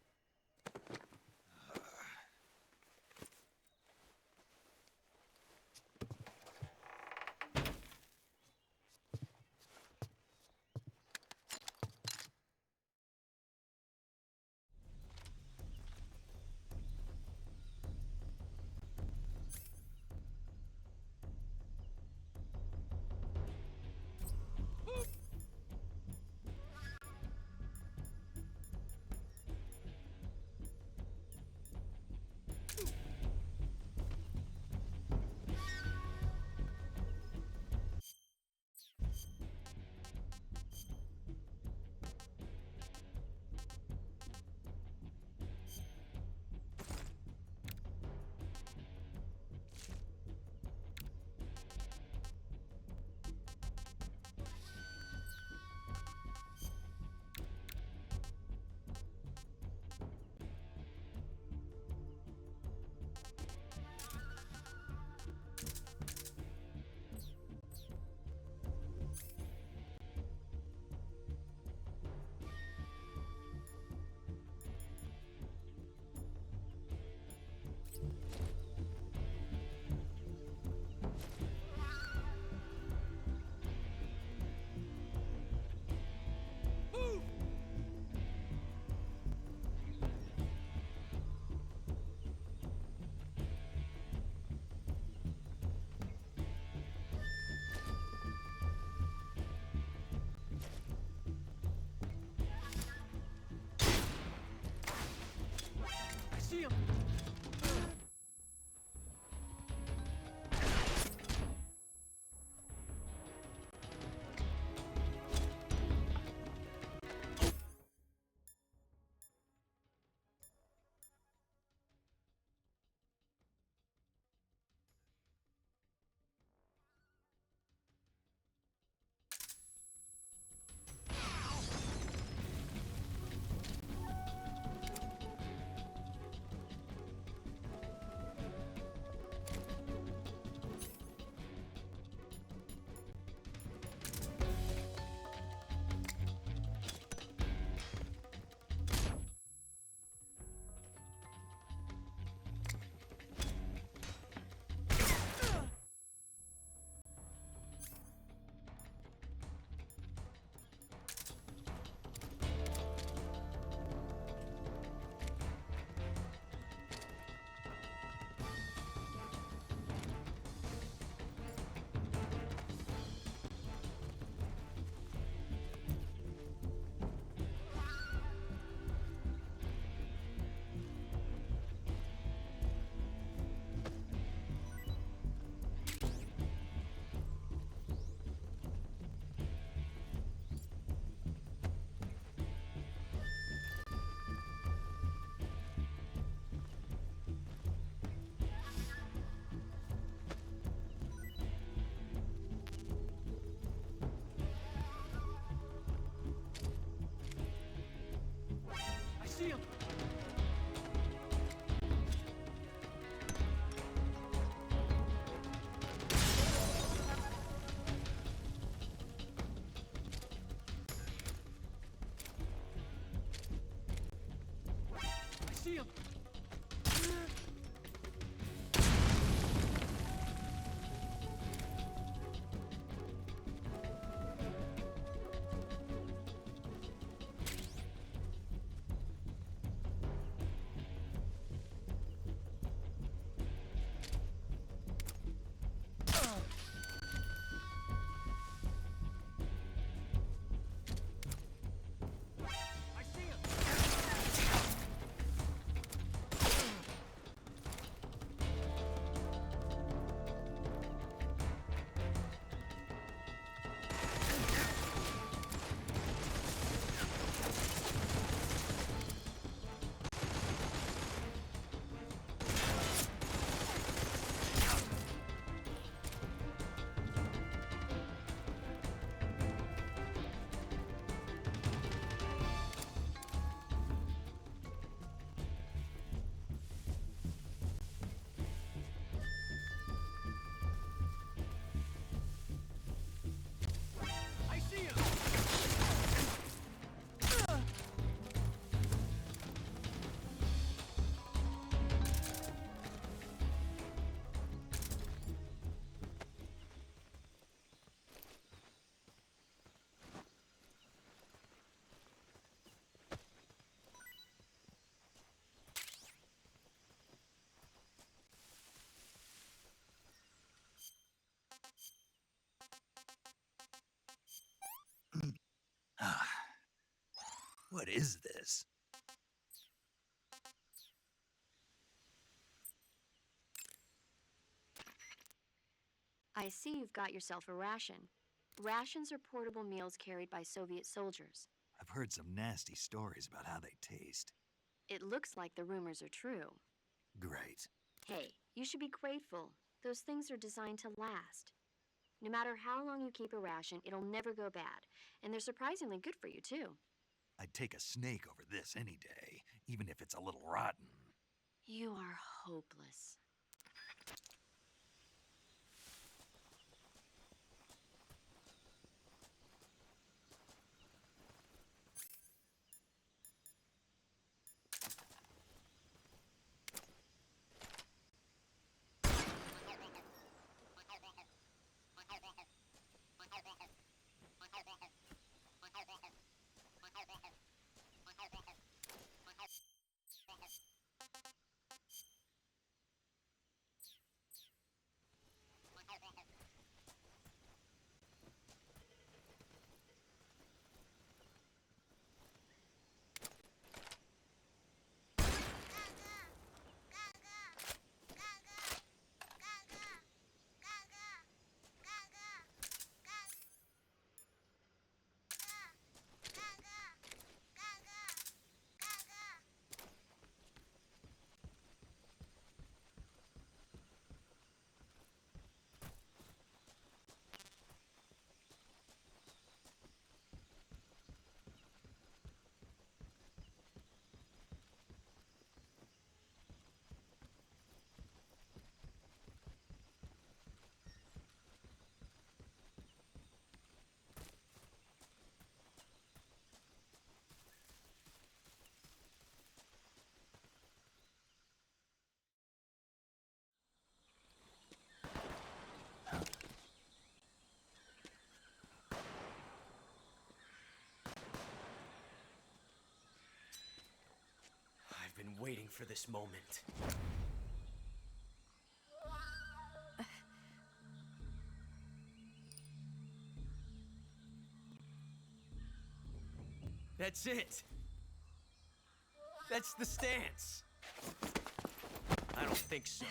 What is this? I see you've got yourself a ration. Rations are portable meals carried by Soviet soldiers. I've heard some nasty stories about how they taste. It looks like the rumors are true. Great. Hey, you should be grateful. Those things are designed to last. No matter how long you keep a ration, it'll never go bad. And they're surprisingly good for you, too. I'd take a snake over this any day, even if it's a little rotten. You are hopeless. I've been waiting for this moment. That's it. That's the stance. I don't think so.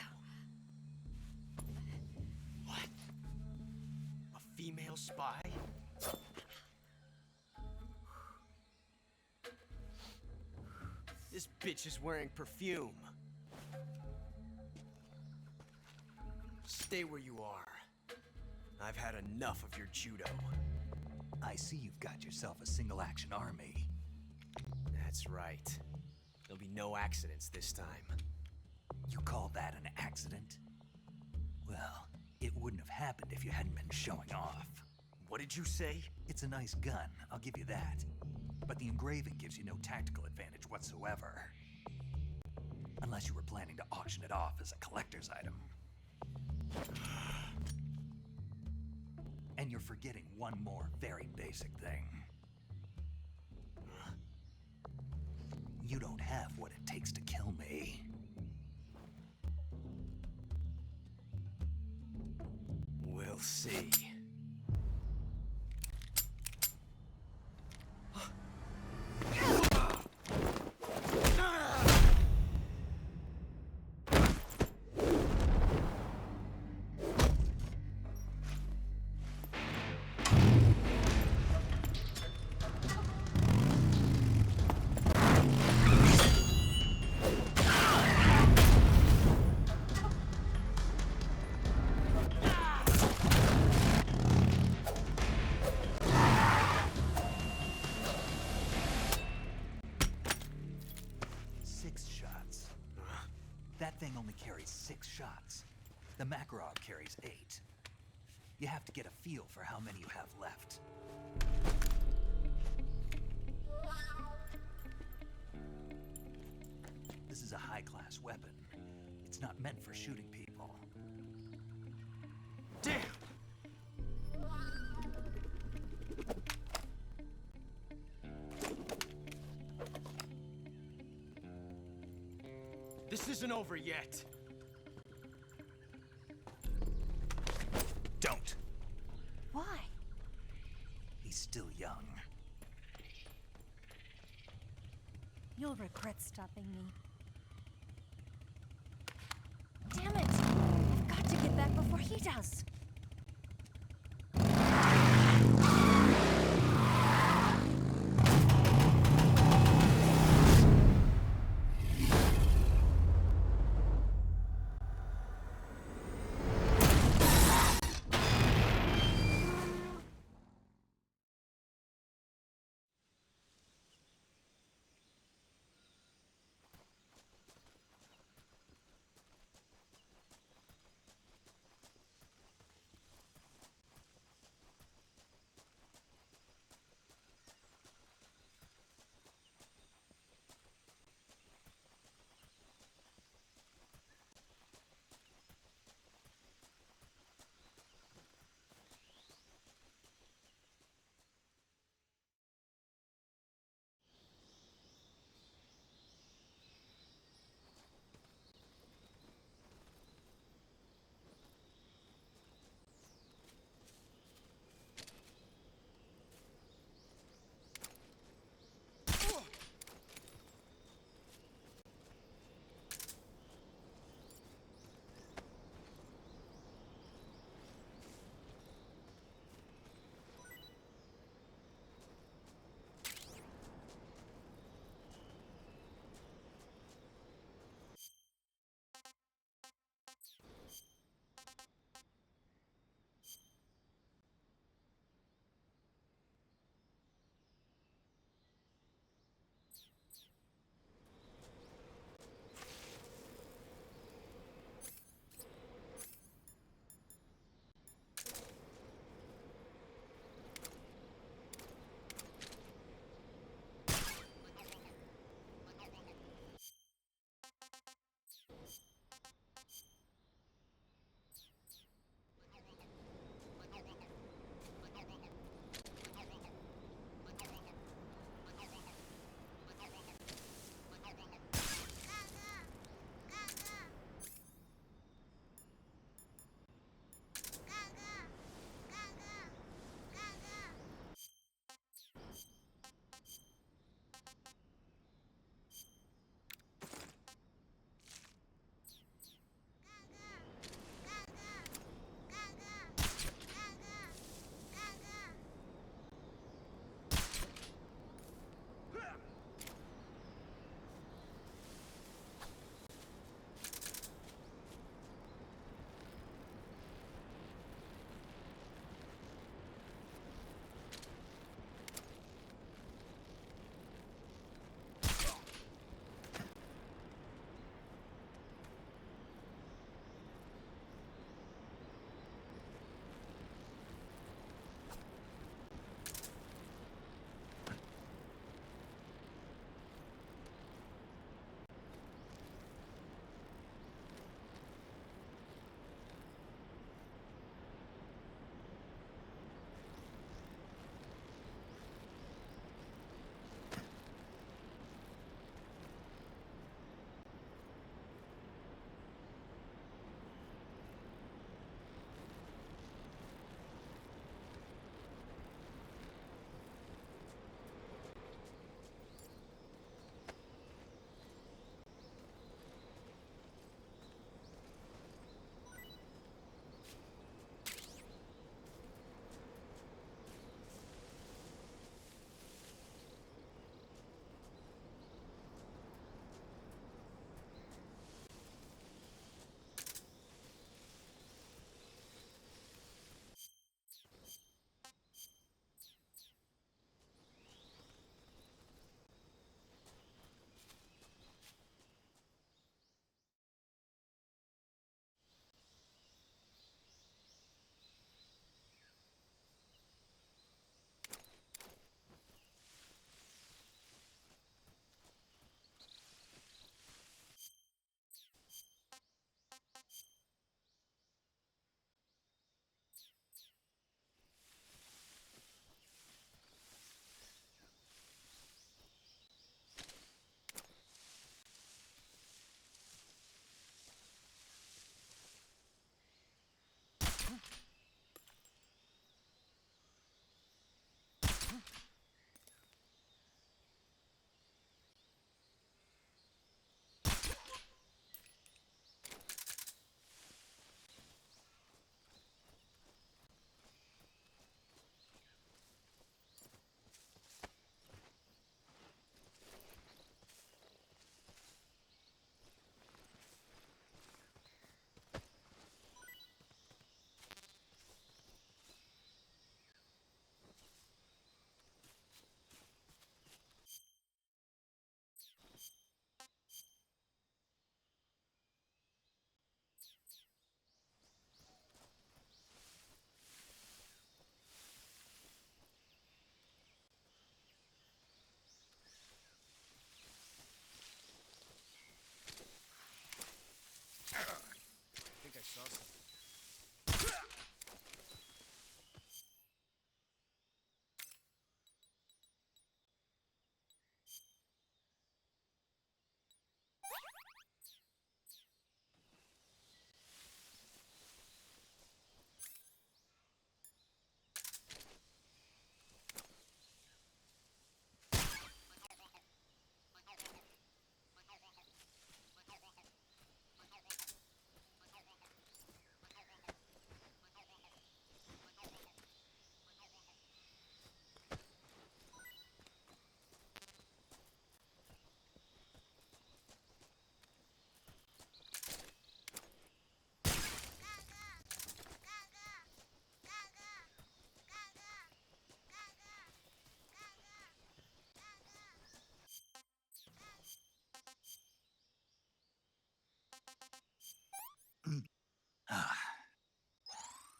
What? A female spy? This bitch is wearing perfume. Stay where you are. I've had enough of your judo. I see you've got yourself a single-action army. That's right. There'll be no accidents this time. You call that an accident? Well, it wouldn't have happened if you hadn't been showing off. What did you say? It's a nice gun, I'll give you that. But the engraving gives you no tactical advantage whatsoever. Unless you were planning to auction it off as a collector's item. And you're forgetting one more very basic thing. You don't have what it takes to kill me. We'll see. That thing only carries 6 shots. The Makarov carries 8. You have to get a feel for how many you have left. This is a high-class weapon. It's not meant for shooting people. Damn! This isn't over yet. Don't. Why? He's still young. You'll regret stopping me. Damn it! I've got to get back before he does.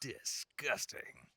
disgusting.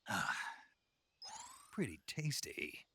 Ah, pretty tasty.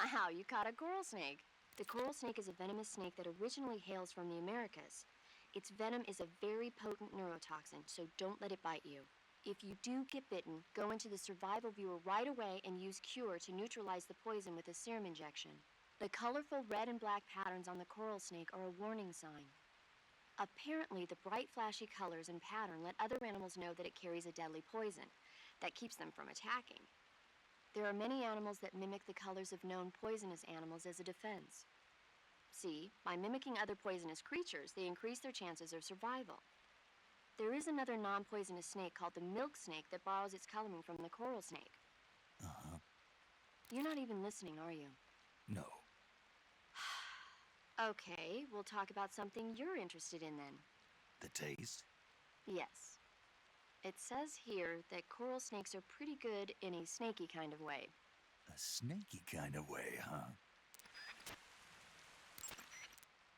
Wow, you caught a coral snake. The coral snake is a venomous snake that originally hails from the Americas. Its venom is a very potent neurotoxin, so don't let it bite you. If you do get bitten, go into the survival viewer right away and use Cure to neutralize the poison with a serum injection. The colorful red and black patterns on the coral snake are a warning sign. Apparently, the bright flashy colors and pattern let other animals know that it carries a deadly poison that keeps them from attacking. There are many animals that mimic the colors of known poisonous animals as a defense. See, by mimicking other poisonous creatures, they increase their chances of survival. There is another non-poisonous snake called the milk snake that borrows its coloring from the coral snake. Uh-huh. You're not even listening, are you? No. Okay, we'll talk about something you're interested in then. The taste? Yes. It says here that coral snakes are pretty good in a snaky kind of way. A snaky kind of way, huh?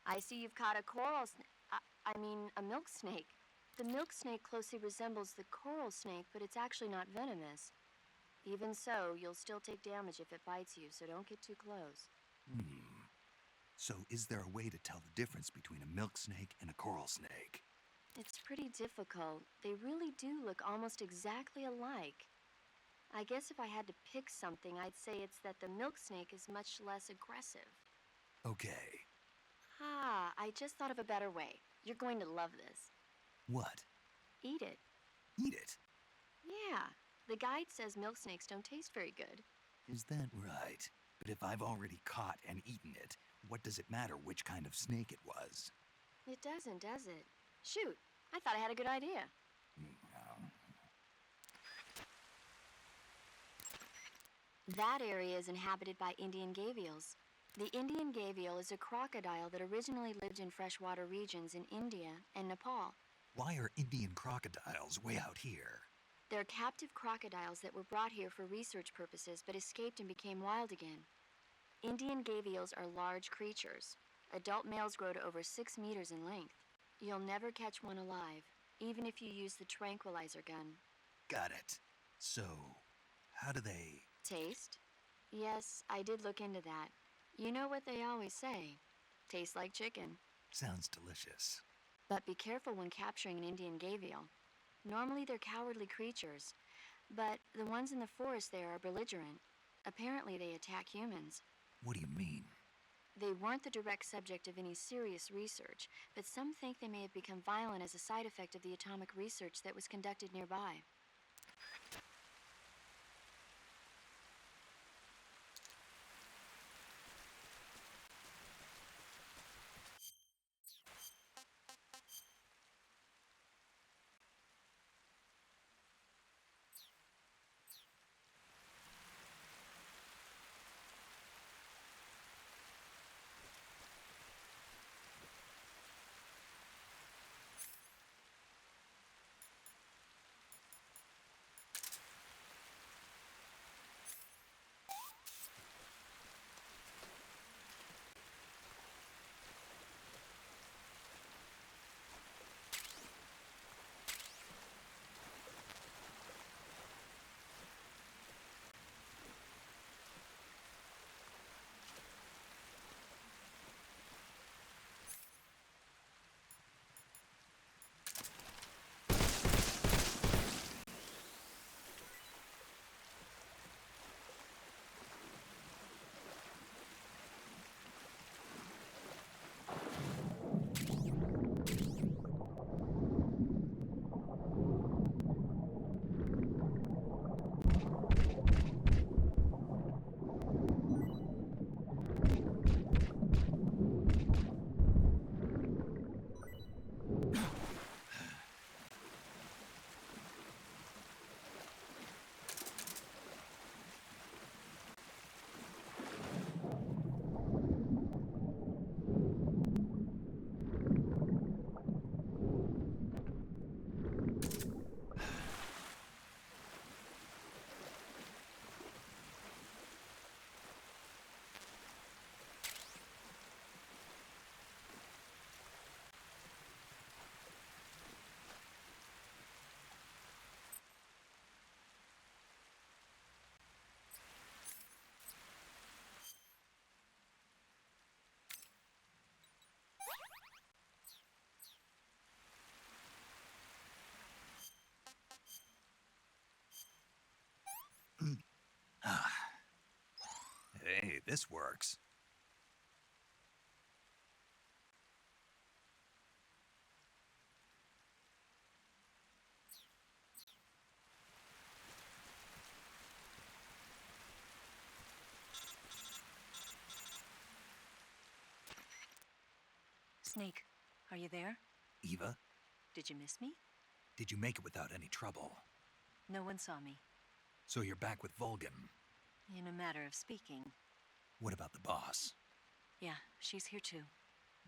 I see you've caught a coral a milk snake. The milk snake closely resembles the coral snake, but it's actually not venomous. Even so, you'll still take damage if it bites you, so don't get too close. So is there a way to tell the difference between a milk snake and a coral snake? It's pretty difficult. They really do look almost exactly alike. I guess if I had to pick something, I'd say it's that the milk snake is much less aggressive. Okay. I just thought of a better way. You're going to love this. What? Eat it. Eat it? Yeah. The guide says milk snakes don't taste very good. Is that right? But if I've already caught and eaten it, what does it matter which kind of snake it was? It doesn't, does it? Shoot, I thought I had a good idea. That area is inhabited by Indian gavials. The Indian gavial is a crocodile that originally lived in freshwater regions in India and Nepal. Why are Indian crocodiles way out here? They're captive crocodiles that were brought here for research purposes but escaped and became wild again. Indian gavials are large creatures. Adult males grow to over 6 meters in length. You'll never catch one alive, even if you use the tranquilizer gun. Got it. So, how do they... Taste? Yes, I did look into that. You know what they always say. Tastes like chicken. Sounds delicious. But be careful when capturing an Indian gavial. Normally they're cowardly creatures, but the ones in the forest there are belligerent. Apparently they attack humans. What do you mean? They weren't the direct subject of any serious research, but some think they may have become violent as a side effect of the atomic research that was conducted nearby. this works. Snake, are you there? Eva, Did you miss me? did you make it without any trouble? No one saw me. So you're back with Vulcan. In a matter of speaking. What about the boss? Yeah, she's here too.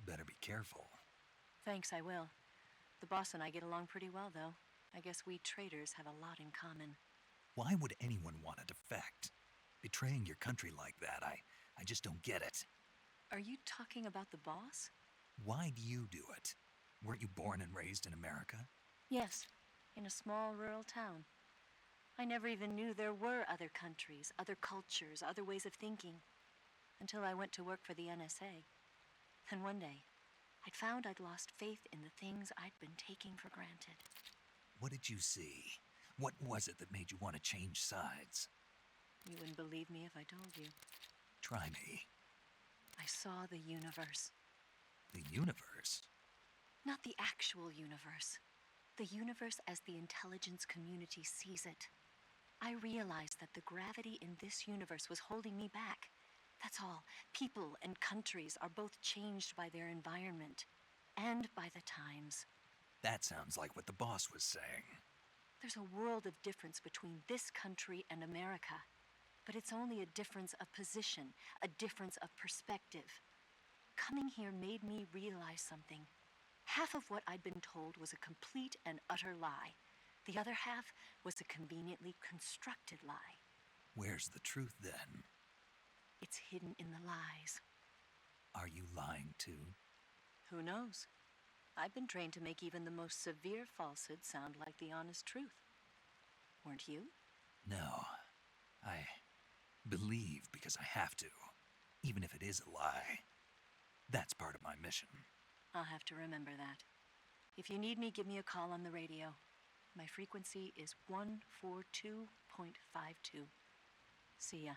Better be careful. Thanks, I will. The boss and I get along pretty well, though. I guess we traitors have a lot in common. Why would anyone want to defect? Betraying your country like that, I just don't get it. Are you talking about the boss? Why do you do it? Weren't you born and raised in America? Yes, in a small rural town. I never even knew there were other countries, other cultures, other ways of thinking. Until I went to work for the NSA. Then one day, I'd found I'd lost faith in the things I'd been taking for granted. What did you see? What was it that made you want to change sides? You wouldn't believe me if I told you. Try me. I saw the universe. The universe? Not the actual universe. The universe as the intelligence community sees it. I realized that the gravity in this universe was holding me back. That's all. People and countries are both changed by their environment and by the times. That sounds like what the boss was saying. There's a world of difference between this country and America. But it's only a difference of position, a difference of perspective. Coming here made me realize something. Half of what I'd been told was a complete and utter lie. The other half was a conveniently constructed lie. Where's the truth then? It's hidden in the lies. Are you lying too? Who knows? I've been trained to make even the most severe falsehood sound like the honest truth. Weren't you? No. I believe because I have to, even if it is a lie. That's part of my mission. I'll have to remember that. If you need me, give me a call on the radio. My frequency is 142.52. See ya.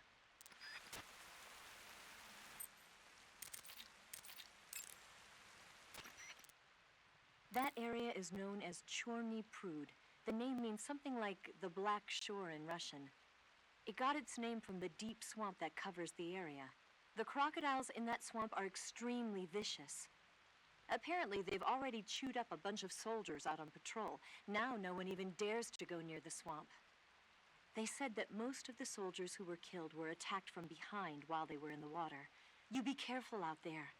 That area is known as Chorny Prud. The name means something like the Black Shore in Russian. It got its name from the deep swamp that covers the area. The crocodiles in that swamp are extremely vicious. Apparently, they've already chewed up a bunch of soldiers out on patrol. Now no one even dares to go near the swamp. They said that most of the soldiers who were killed were attacked from behind while they were in the water. You be careful out there.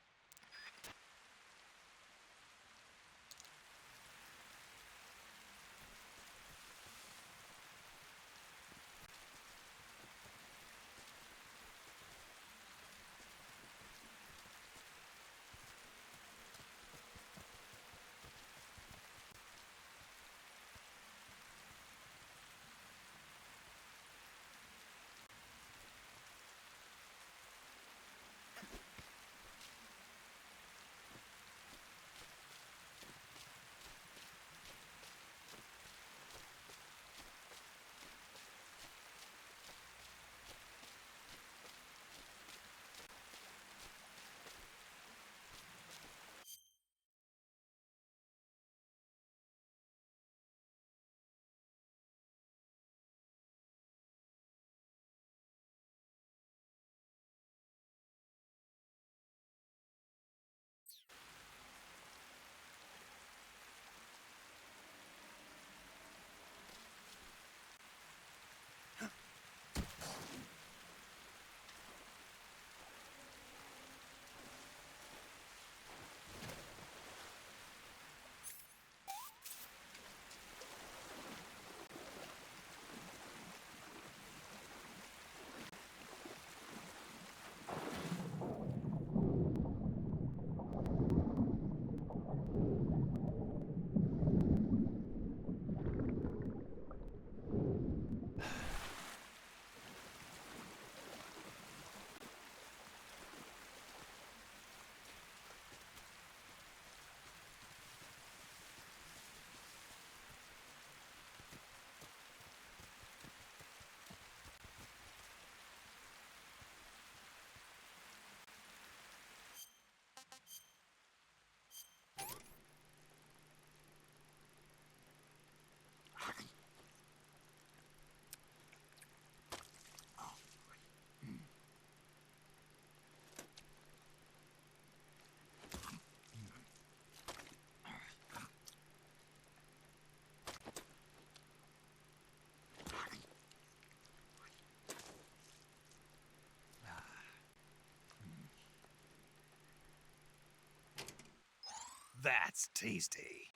That's tasty.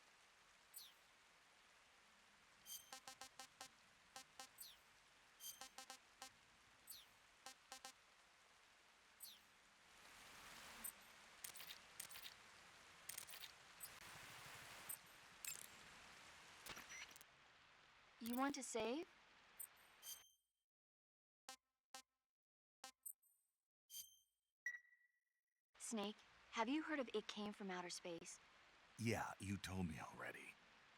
You want to save? Snake, have you heard of It Came from Outer Space? Yeah, you told me already.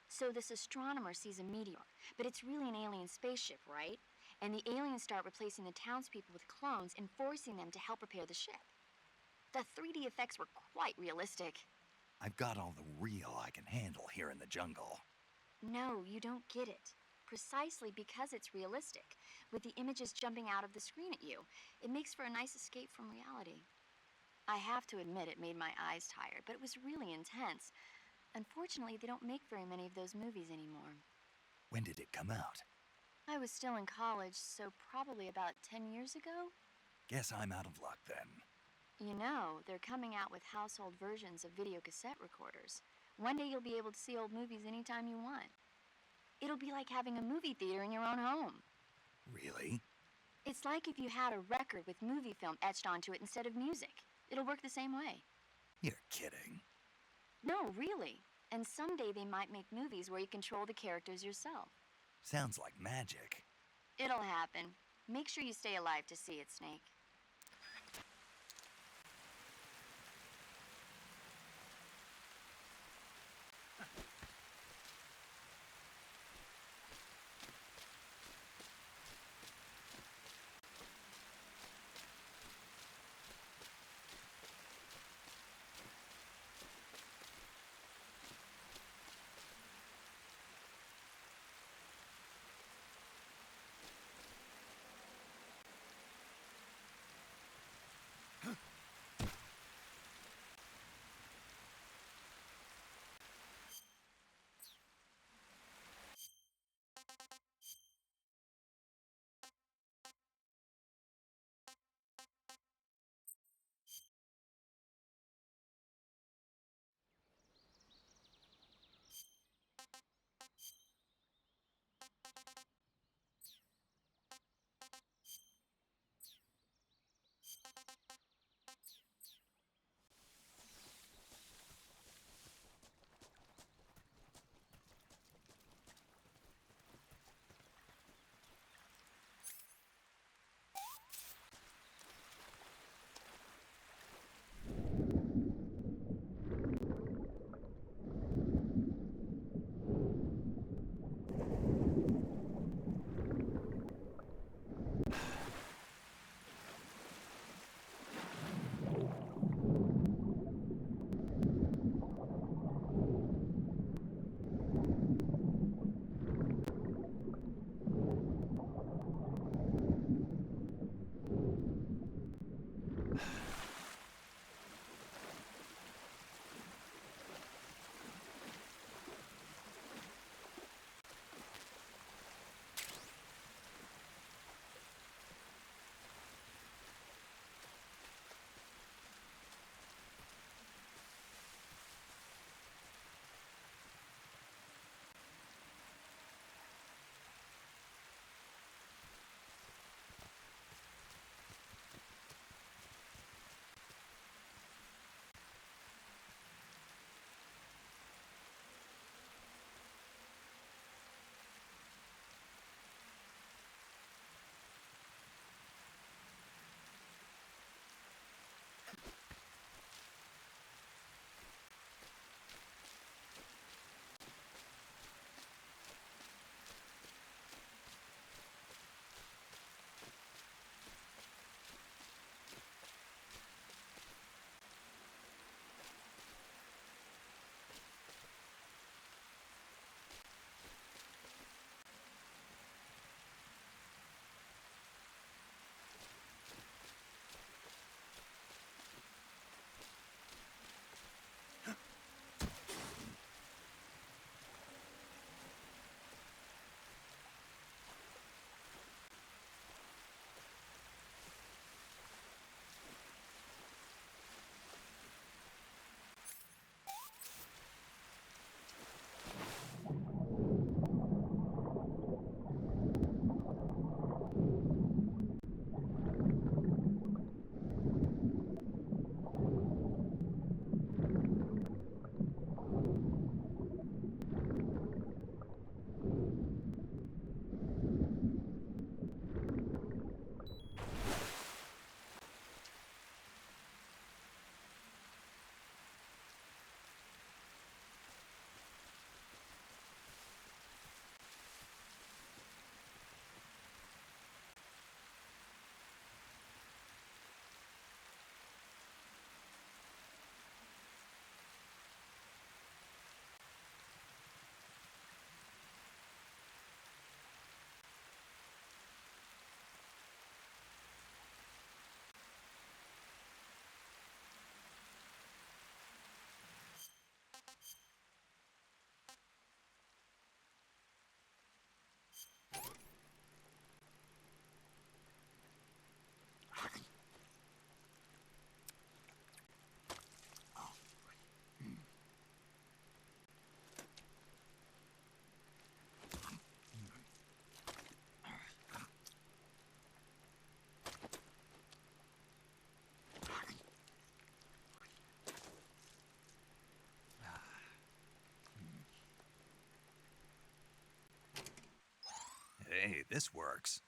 So this astronomer sees a meteor, but it's really an alien spaceship, right? And the aliens start replacing the townspeople with clones and forcing them to help repair the ship. The 3D effects were quite realistic. I've got all the real I can handle here in the jungle. No, you don't get it. Precisely because it's realistic, with the images jumping out of the screen at you, it makes for a nice escape from reality. I have to admit it made my eyes tired, but it was really intense. Unfortunately, they don't make very many of those movies anymore. When did it come out? I was still in college, so probably about 10 years ago? Guess I'm out of luck then. You know, they're coming out with household versions of video cassette recorders. One day you'll be able to see old movies anytime you want. It'll be like having a movie theater in your own home. Really? It's like if you had a record with movie film etched onto it instead of music. It'll work the same way. You're kidding. No, really. And someday they might make movies where you control the characters yourself. Sounds like magic. It'll happen. Make sure you stay alive to see it, Snake. Hey, this works.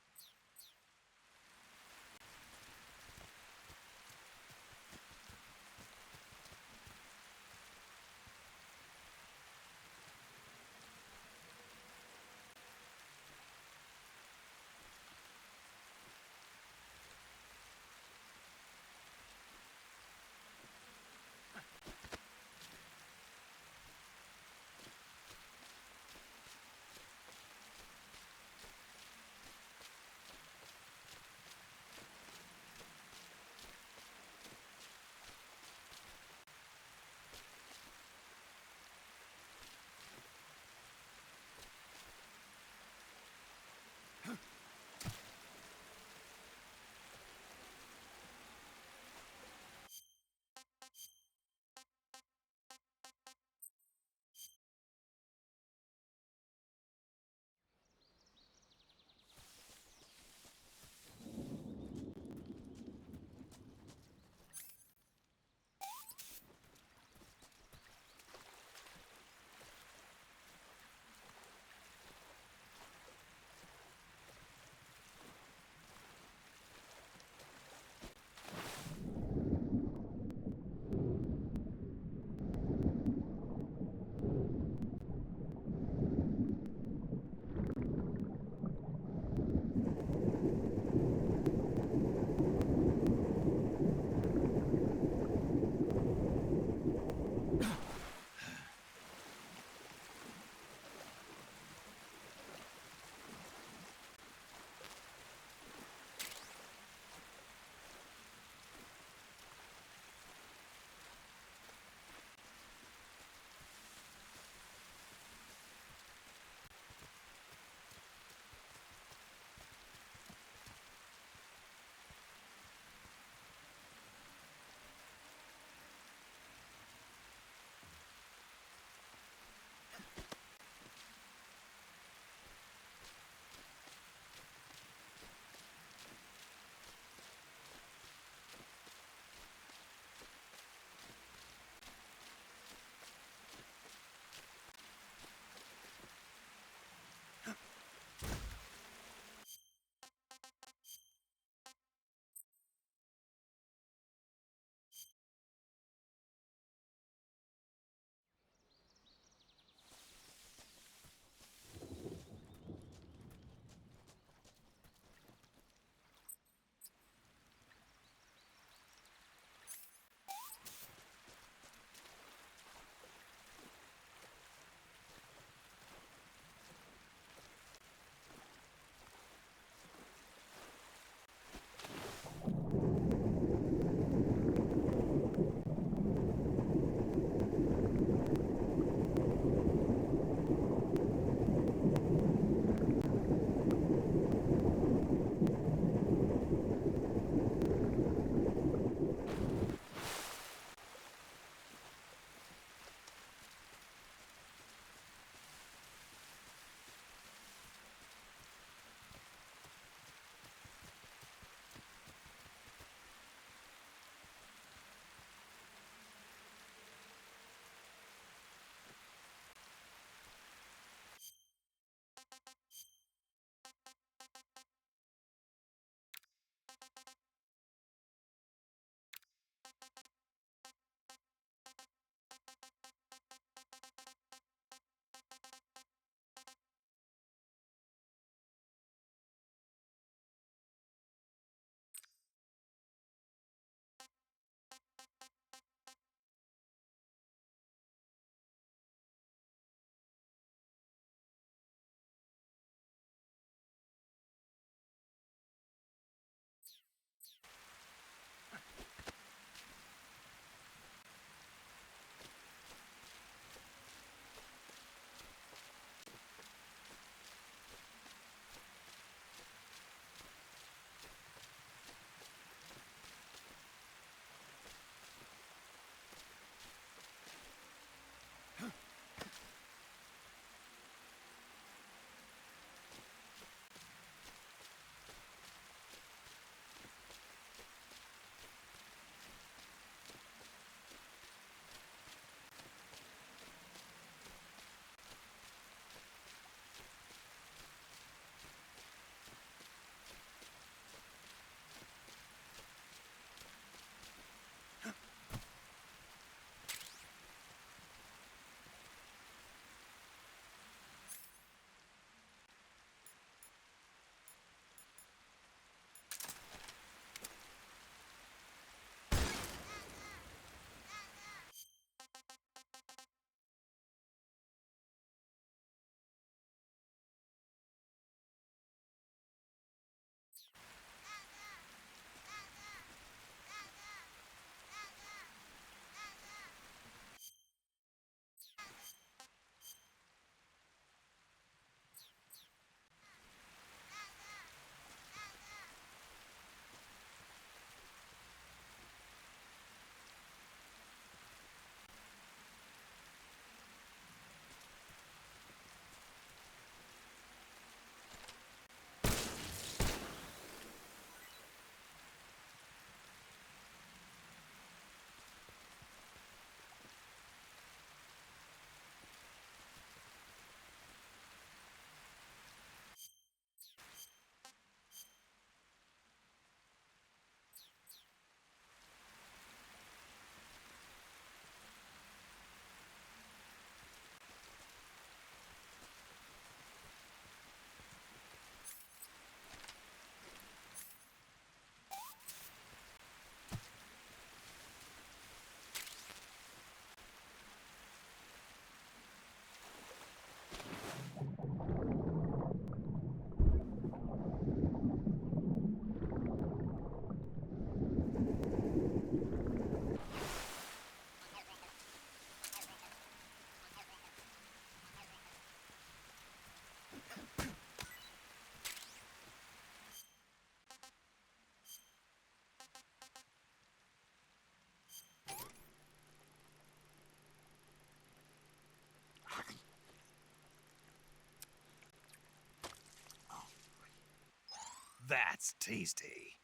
That's tasty.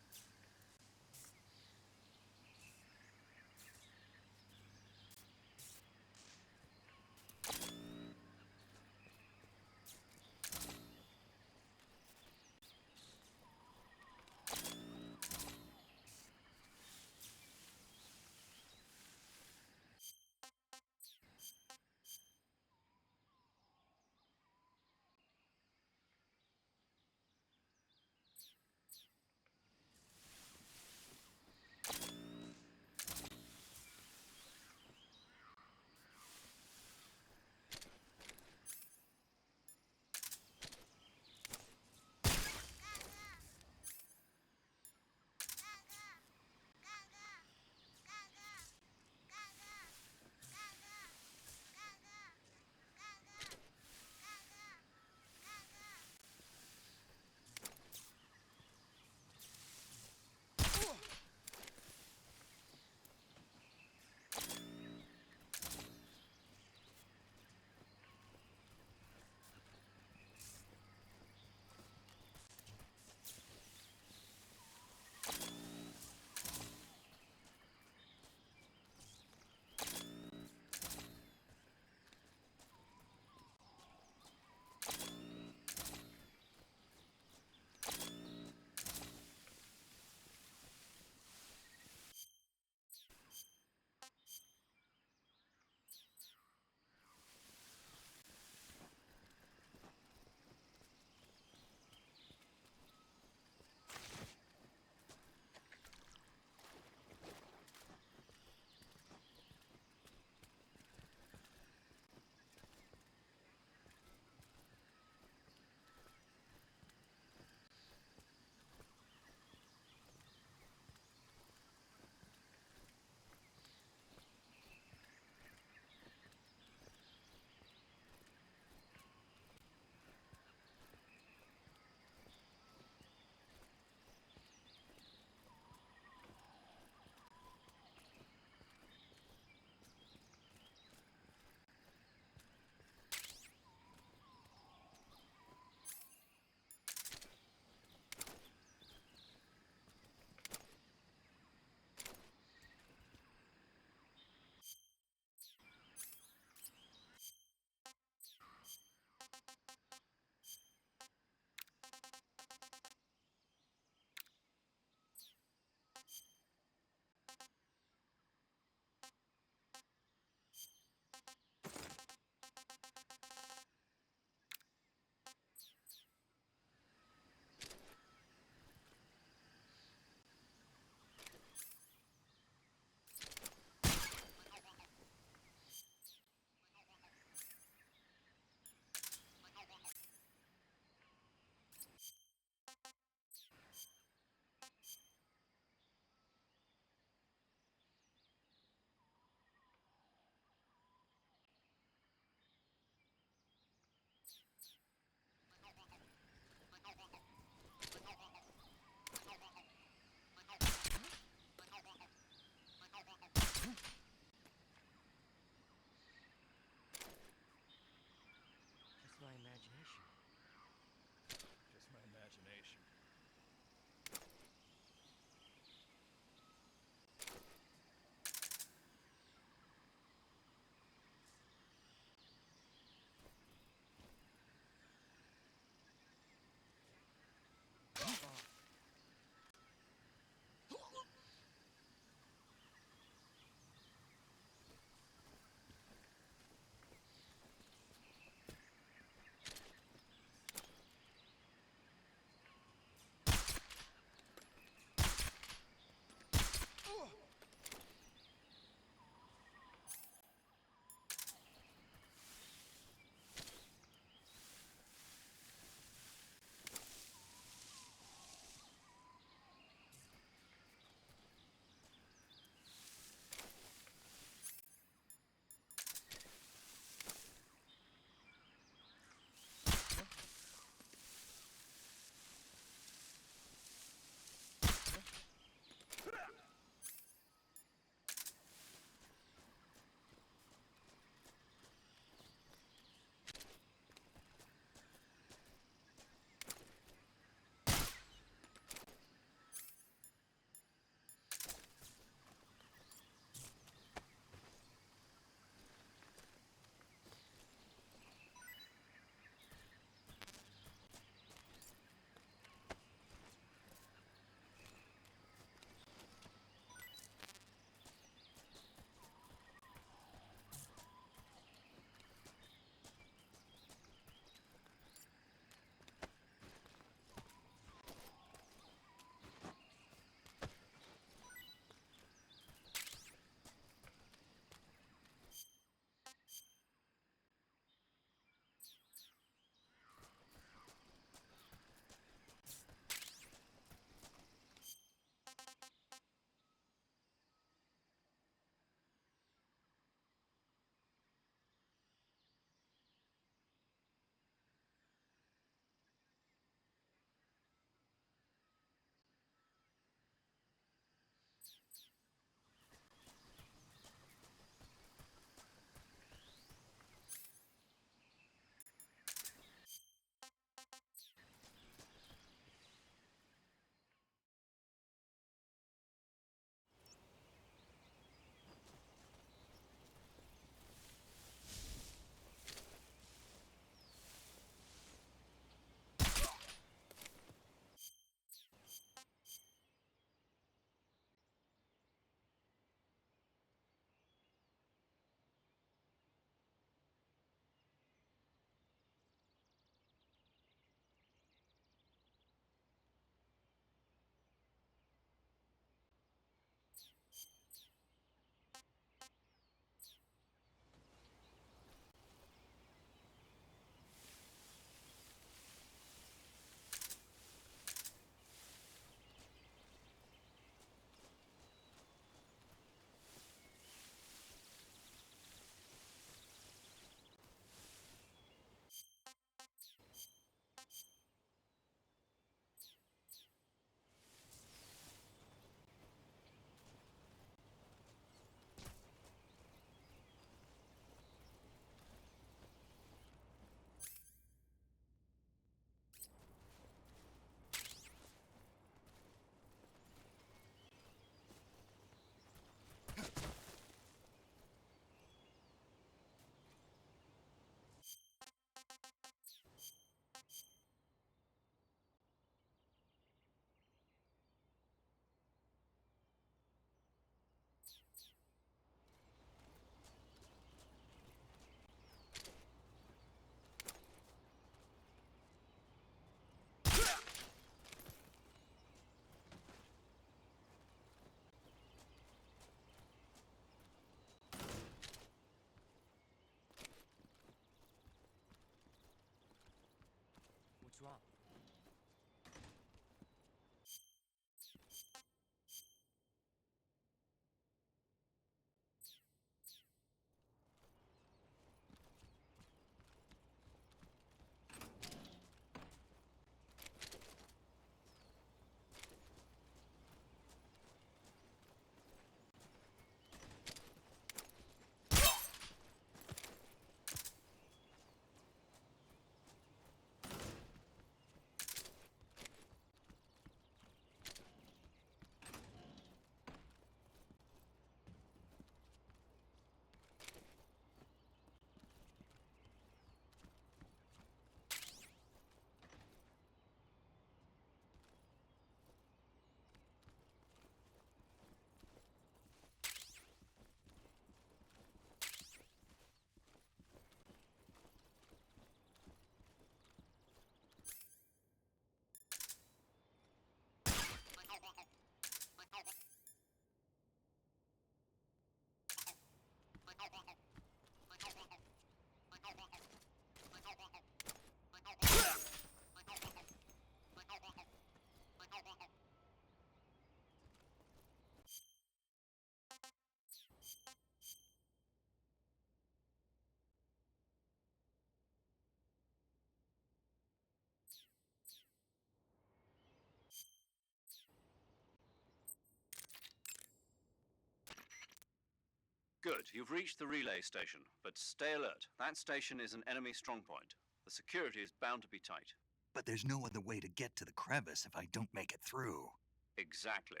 Good. You've reached the relay station, but stay alert. That station is an enemy strongpoint. The security is bound to be tight. But there's no other way to get to the crevice if I don't make it through. Exactly.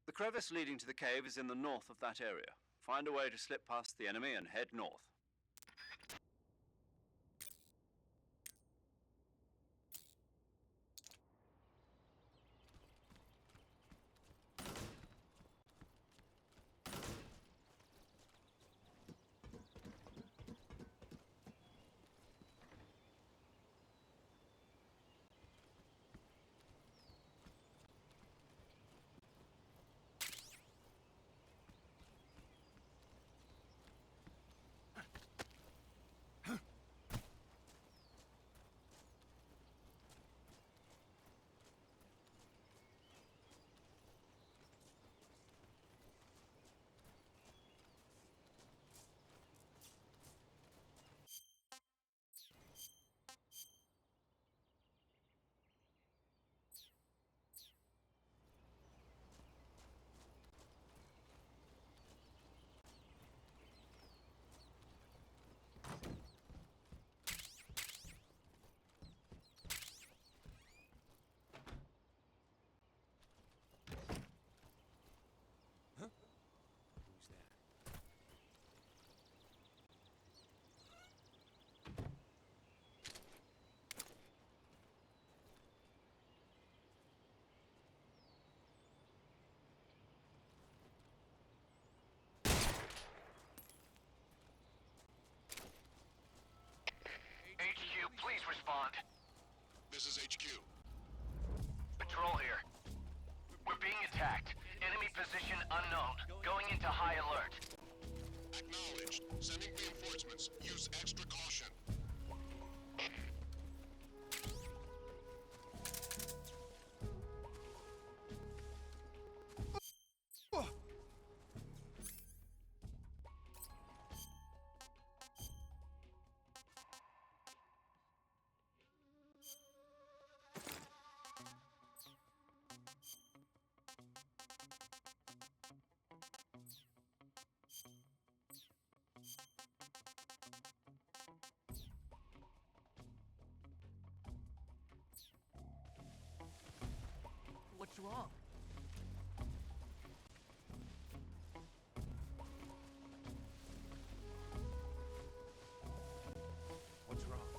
The crevice leading to the cave is in the north of that area. Find a way to slip past the enemy and head north. HQ, please respond. This is HQ. Patrol here. We're being attacked. Enemy position unknown. Going into high alert. Acknowledged. Sending reinforcements. Use extra caution. What's wrong? What's wrong?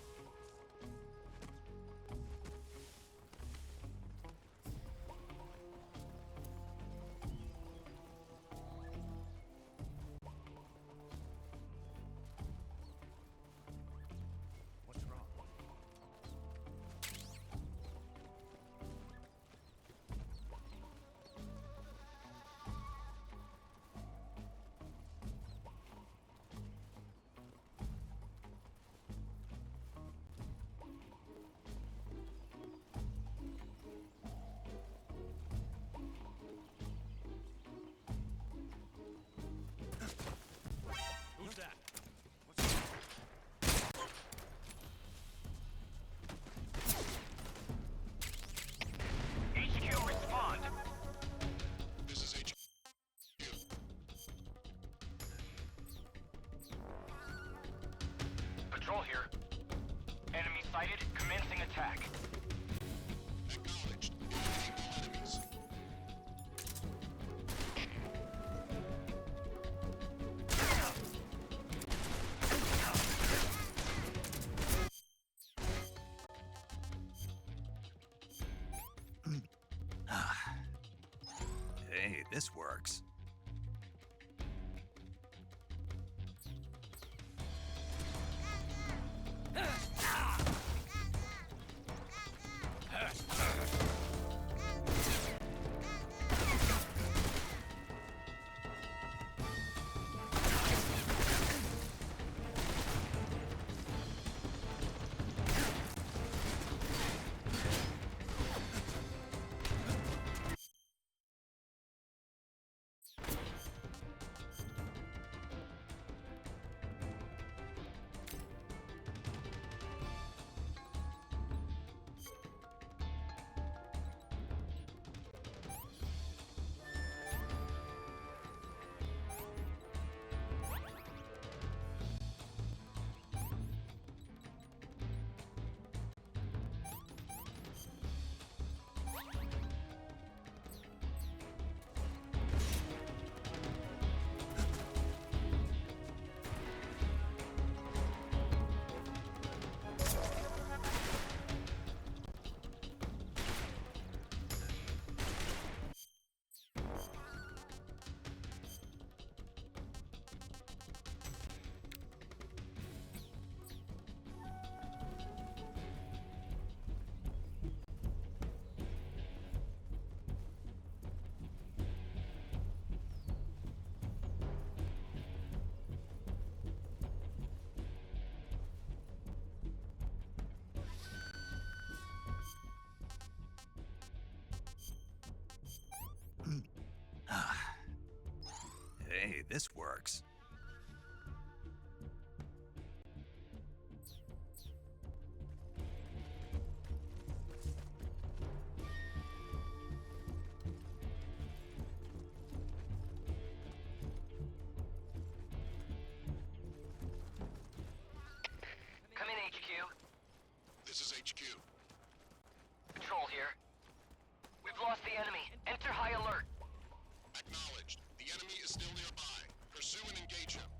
What's wrong? Who's that? What's wrong? HQ, respond. This is HQ. Patrol here. Enemy sighted. Commencing attack. Acknowledged. Eliminating all enemies. Hey, this works. Hey, this works. Come in, HQ. This is HQ. Patrol here. We've lost the enemy. Enter high alert. Acknowledged. The enemy is still nearby. Pursue and engage him.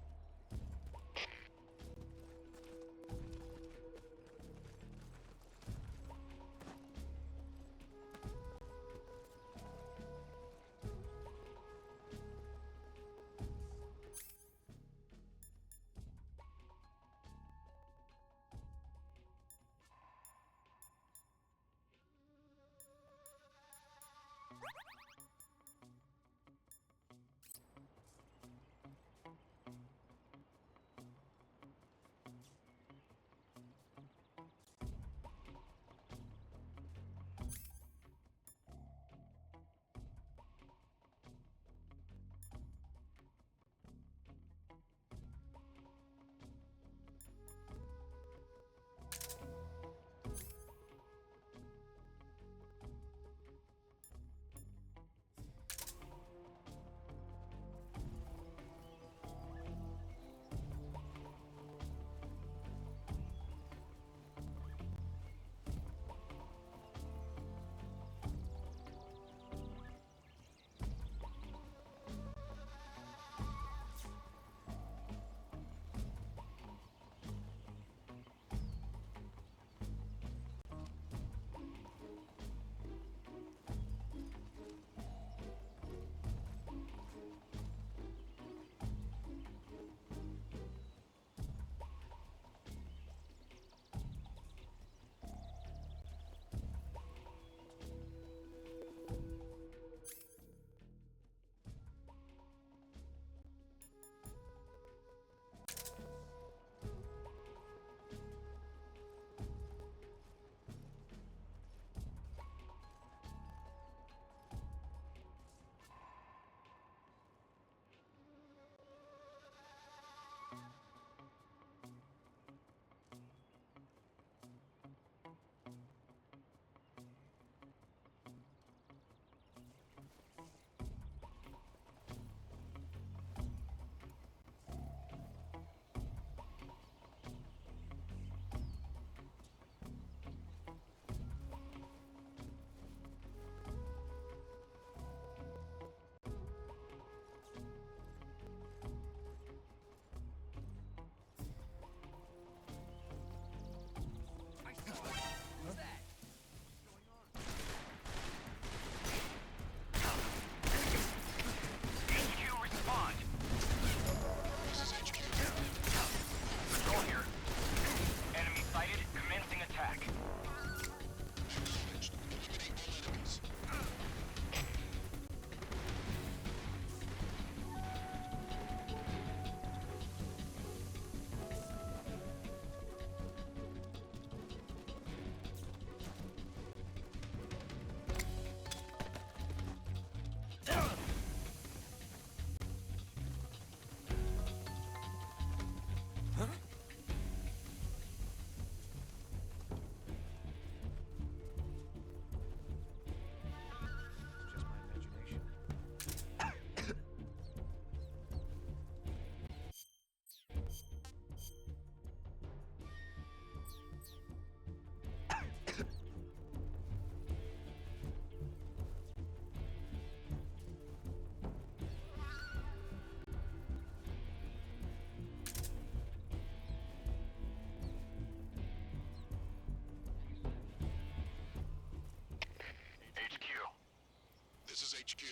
HQ.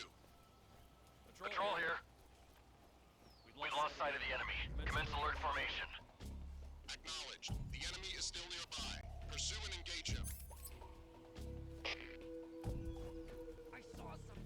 Patrol here. We've lost sight of the enemy. Commence alert formation. Acknowledged. The enemy is still nearby. Pursue and engage him. I saw some.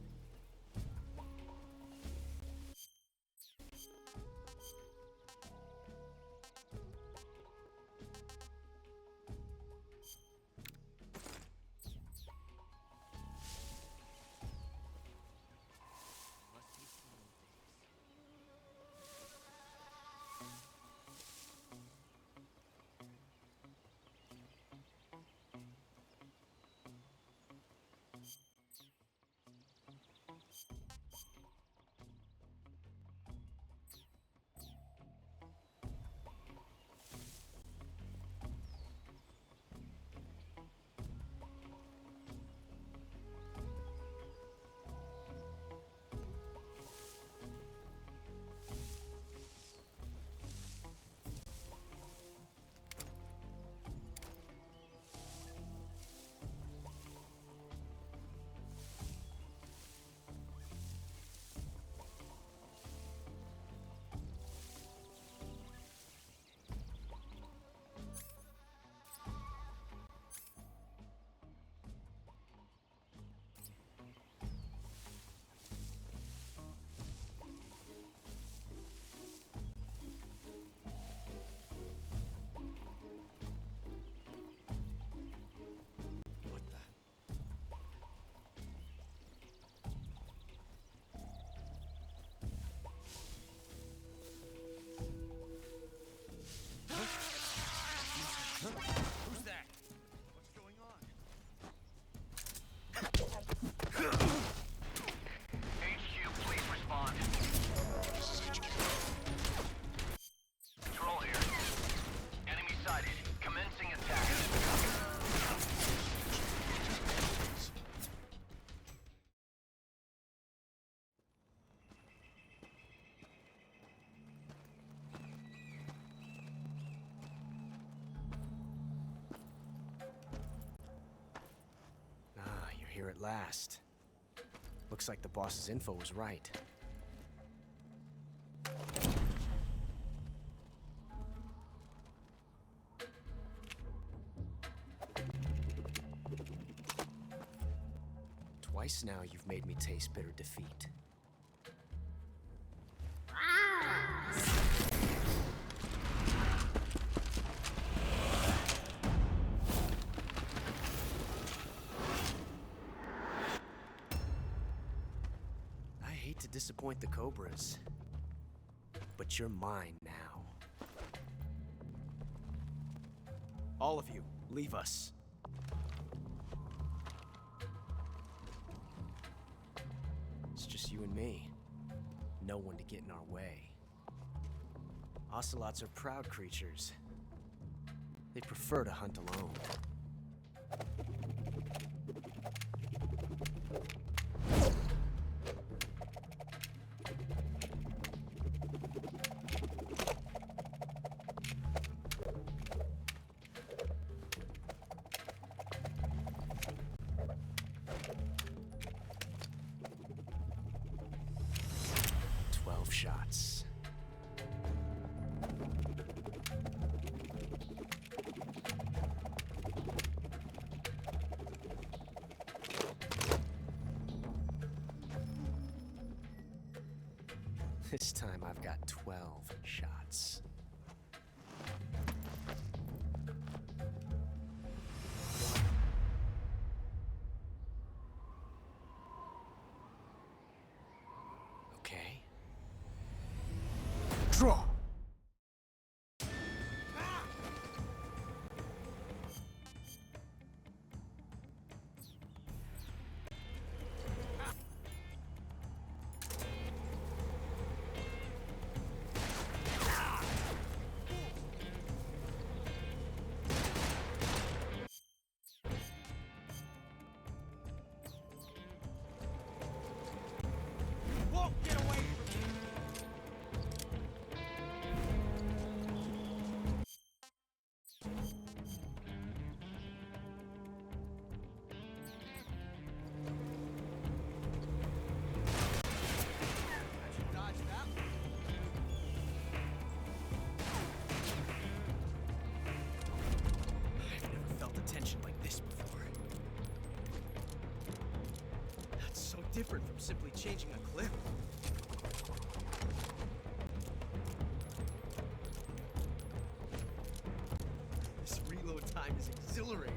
here at last. Looks like the boss's info was right. Twice now you've made me taste bitter defeat. I hate to disappoint the Cobras, but you're mine now. All of you, leave us. It's just you and me. No one to get in our way. Ocelots are proud creatures. They prefer to hunt alone. 12 shots. This time I've got 12 shots. Okay. Draw! Won't get away from me! I should dodge that one. I've never felt a tension like this before. That's so different from simply changing a clip. This reload time is exhilarating.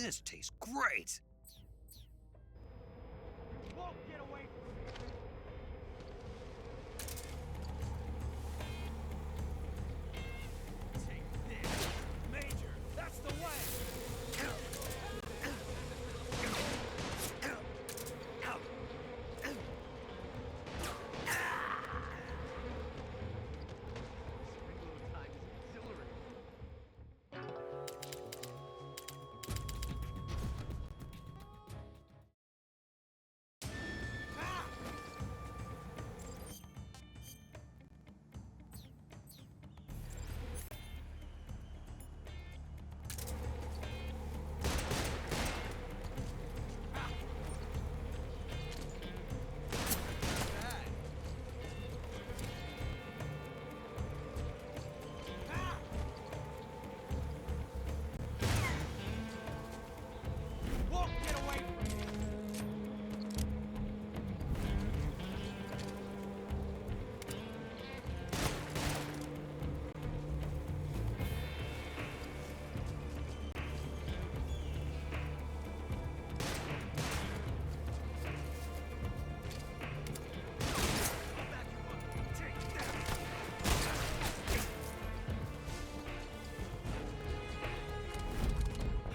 This tastes great! Won't get away from me! Take this! Major, that's the way! Won't get away from me!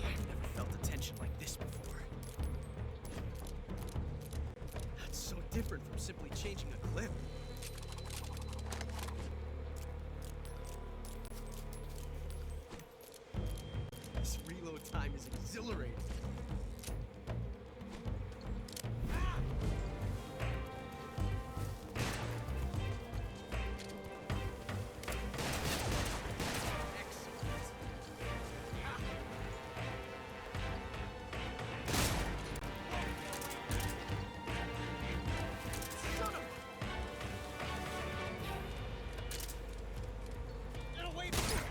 I've never felt a tension like this before. That's so different from simply changing a clip. This reload time is exhilarating. Get away from me!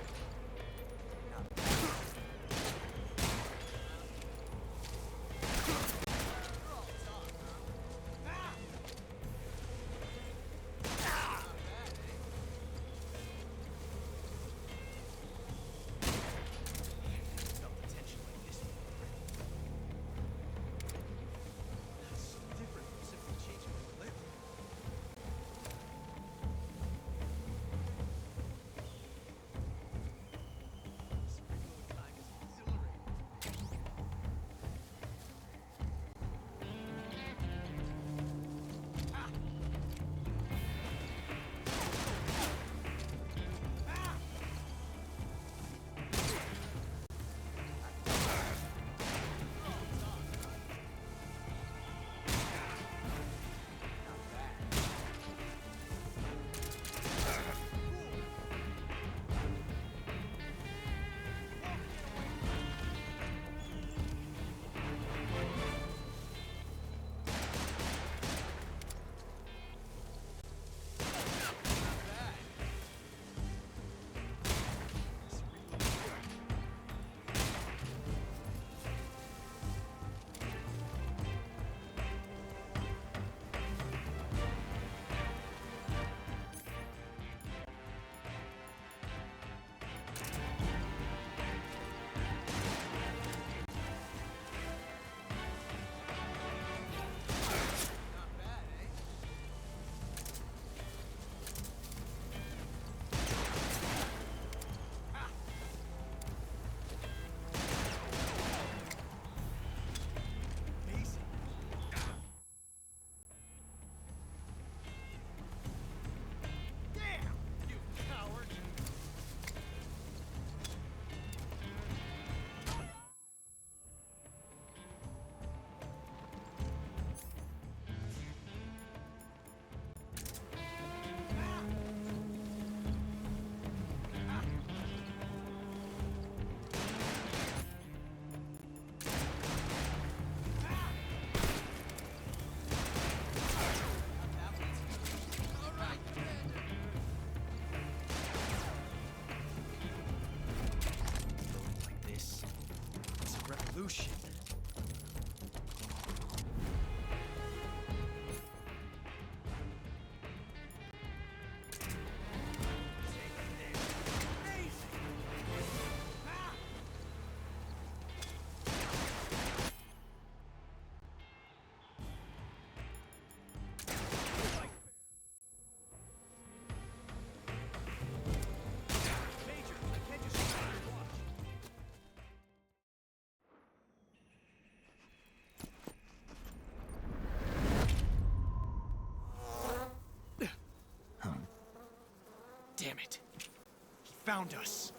found us.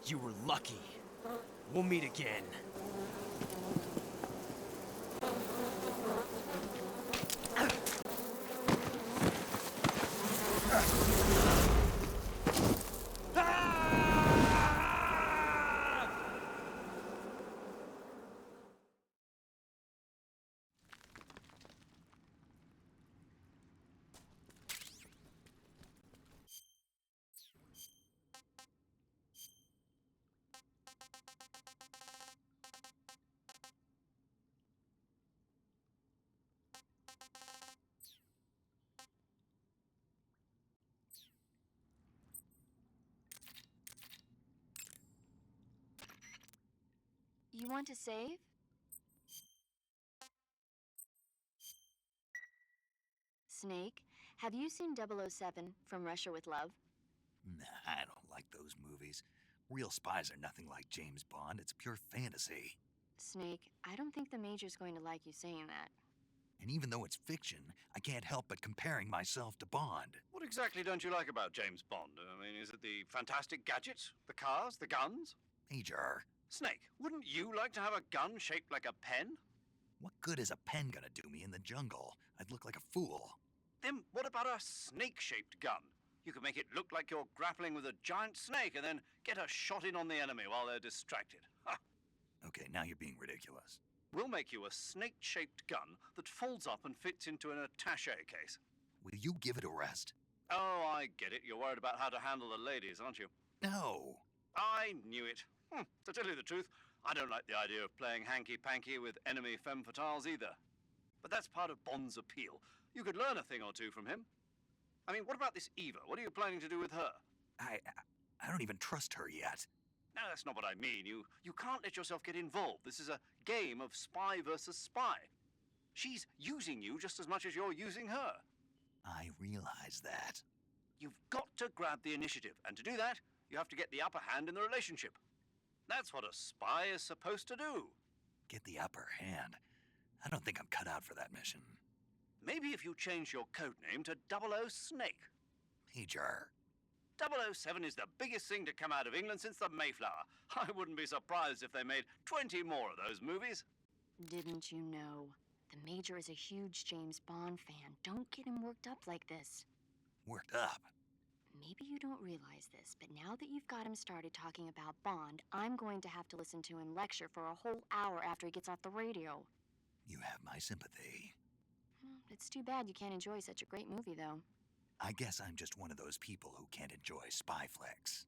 You were lucky. We'll meet again. You want to save? Snake, have you seen 007 from Russia with Love? Nah, I don't like those movies. Real spies are nothing like James Bond. It's pure fantasy. Snake, I don't think the Major's going to like you saying that. And even though it's fiction, I can't help but comparing myself to Bond. What exactly don't you like about James Bond? I mean, is it the fantastic gadgets, the cars, the guns? Major, Snake, wouldn't you like to have a gun shaped like a pen? what good is a pen gonna do me in the jungle? I'd look like a fool. Then what about a snake-shaped gun? You could make it look like you're grappling with a giant snake and then get a shot in on the enemy while they're distracted. Ha! Okay, now you're being ridiculous. We'll make you a snake-shaped gun that folds up and fits into an attaché case. Will you give it a rest? Oh, I get it. You're worried about how to handle the ladies, aren't you? No. I knew it. To tell you the truth, I don't like the idea of playing hanky-panky with enemy femme fatales either. But that's part of Bond's appeal. You could learn a thing or two from him. I mean, what about this Eva? What are you planning to do with her? I don't even trust her yet. No, that's not what I mean. You can't let yourself get involved. This is a game of spy versus spy. She's using you just as much as you're using her. I realize that. You've got to grab the initiative, and to do that, you have to get the upper hand in the relationship. That's what a spy is supposed to do. Get the upper hand? I don't think I'm cut out for that mission. Maybe if you change your code name to 00 Snake. Major. 007 is the biggest thing to come out of England since the Mayflower. I wouldn't be surprised if they made 20 more of those movies. Didn't you know? The Major is a huge James Bond fan. Don't get him worked up like this. Worked up? Maybe you don't realize this, but now that you've got him started talking about Bond, I'm going to have to listen to him lecture for a whole hour after he gets off the radio. You have my sympathy. It's too bad you can't enjoy such a great movie, though. I guess I'm just one of those people who can't enjoy spy flicks.